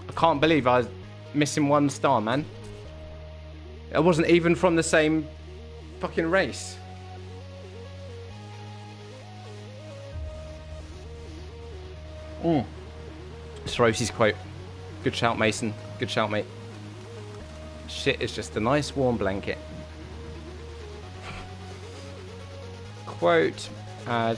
I can't believe I was missing 1 star, man. It wasn't even from the same fucking race. Sorosi's quote. Good shout, Mason. Good shout, mate. Shit is just a nice warm blanket. Quote, add.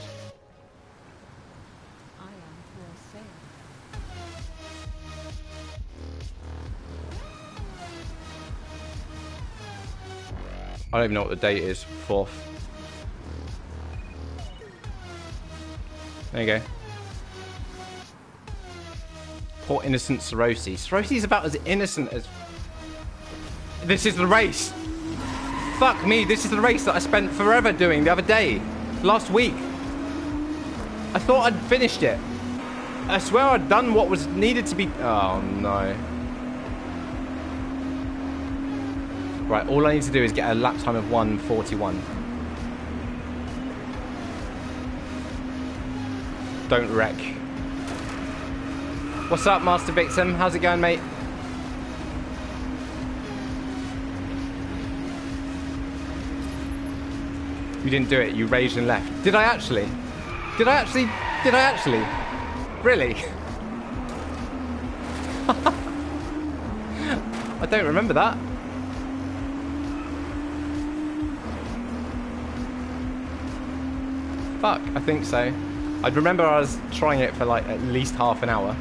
I don't even know what the date is. 4th. There you go. Poor innocent Sorosi. Sorosi's about as innocent as... This is the race. Fuck me, this is the race that I spent forever doing the other day. Last week. I thought I'd finished it. I swear I'd done what was needed to be... Oh, no. Right, all I need to do is get a lap time of 1:41. Don't wreck. What's up, Master Victim? How's it going, mate? You didn't do it. You raged and left. Did I actually? Did I actually? Did I actually? Really? I don't remember that. Fuck, I think so. I'd remember I was trying it for like at least half an hour.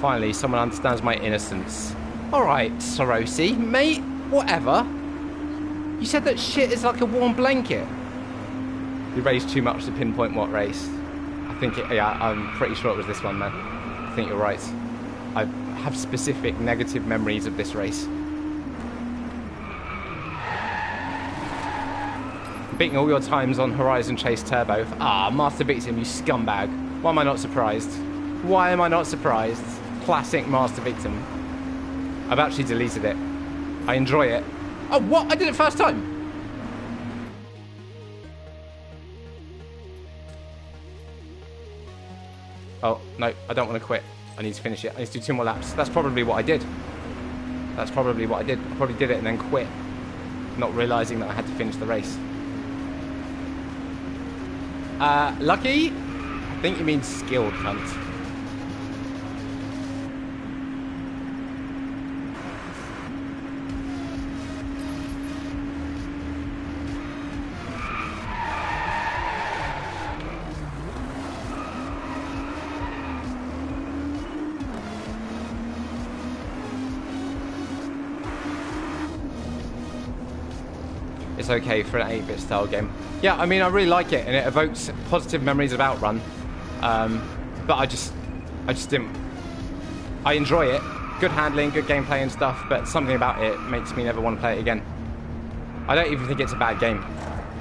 Finally, someone understands my innocence. Alright, Sorosi, mate, whatever. You said that shit is like a warm blanket. You raced too much to pinpoint what race. I think yeah, I'm pretty sure it was this one, man. I think you're right. I have specific negative memories of this race. Beating all your times on Horizon Chase Turbo. Ah, Master Victim, you scumbag. Why am I not surprised? Why am I not surprised? Classic Master Victim. I've actually deleted it. I enjoy it. Oh, what? I did it first time. Oh, no, I don't want to quit. I need to finish it. I need to do 2 more laps. That's probably what I did. That's probably what I did. I probably did it and then quit, not realising that I had to finish the race. Lucky? I think you mean skilled, cunt. It's okay for an 8-bit style game. Yeah, I mean, I really like it, and it evokes positive memories of Outrun. But I just didn't. I enjoy it. Good handling, good gameplay and stuff, but something about it makes me never want to play it again. I don't even think it's a bad game.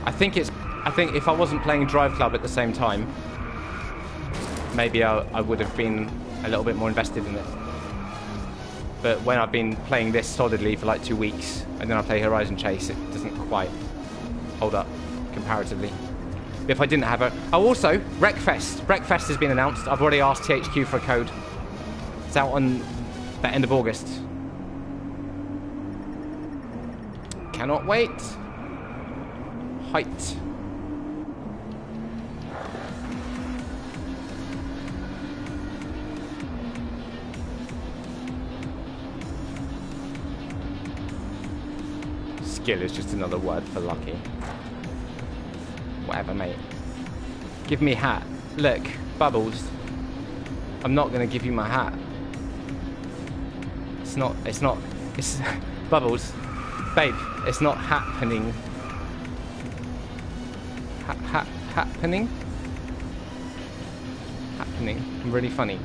I think if I wasn't playing Drive Club at the same time, maybe I would have been a little bit more invested in it. But when I've been playing this solidly for like 2 weeks, and then I play Horizon Chase, it doesn't quite hold up comparatively. If I didn't have a... Oh, also, Wreckfest. Wreckfest has been announced. I've already asked THQ for a code. It's out on the end of August. Cannot wait. Height. Skill is just another word for lucky. Whatever, mate. Give me hat. Look, Bubbles. I'm not gonna give you my hat. It's Bubbles. Babe, it's not happening. Happening? Happening. I'm really funny.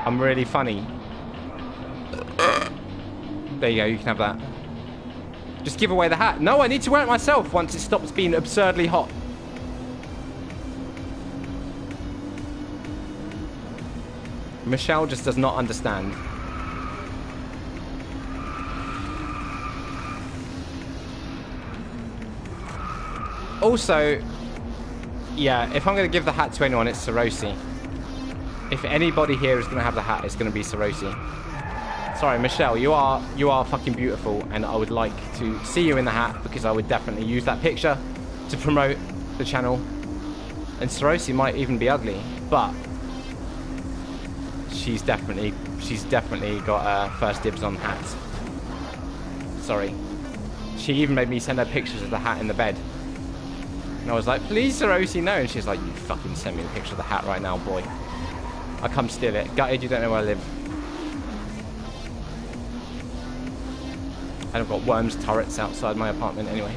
I'm really funny. There you go, you can have that. Just give away the hat. No, I need to wear it myself once it stops being absurdly hot. Michelle just does not understand. Also, yeah, if I'm going to give the hat to anyone, it's Sorosi. If anybody here is going to have the hat, it's going to be Sorosi. Sorry, Michelle, you are fucking beautiful, and I would like to see you in the hat because I would definitely use that picture to promote the channel. And Sorosi might even be ugly, but she's definitely got first dibs on hats. Sorry. She even made me send her pictures of the hat in the bed. And I was like, please, Sorosi, no. And she's like, you fucking send me the picture of the hat right now, boy. I'll come steal it. Gutted, you don't know where I live. And I've got worms turrets outside my apartment anyway.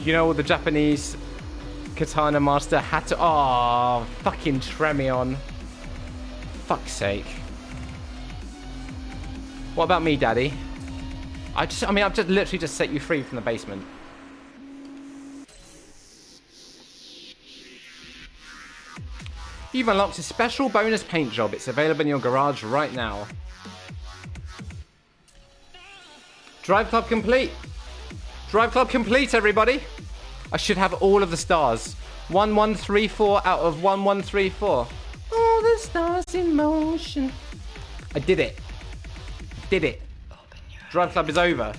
You know, the Japanese Katana Master hat. Oh, fucking Tremion. Fuck's sake. What about me, Daddy? I've just literally just set you free from the basement. You've unlocked a special bonus paint job. It's available in your garage right now. Drive Club complete. Drive Club complete, everybody. I should have all of the stars. 1134 out of 1134. All the stars in motion. I did it. Did it. Drive Club is over.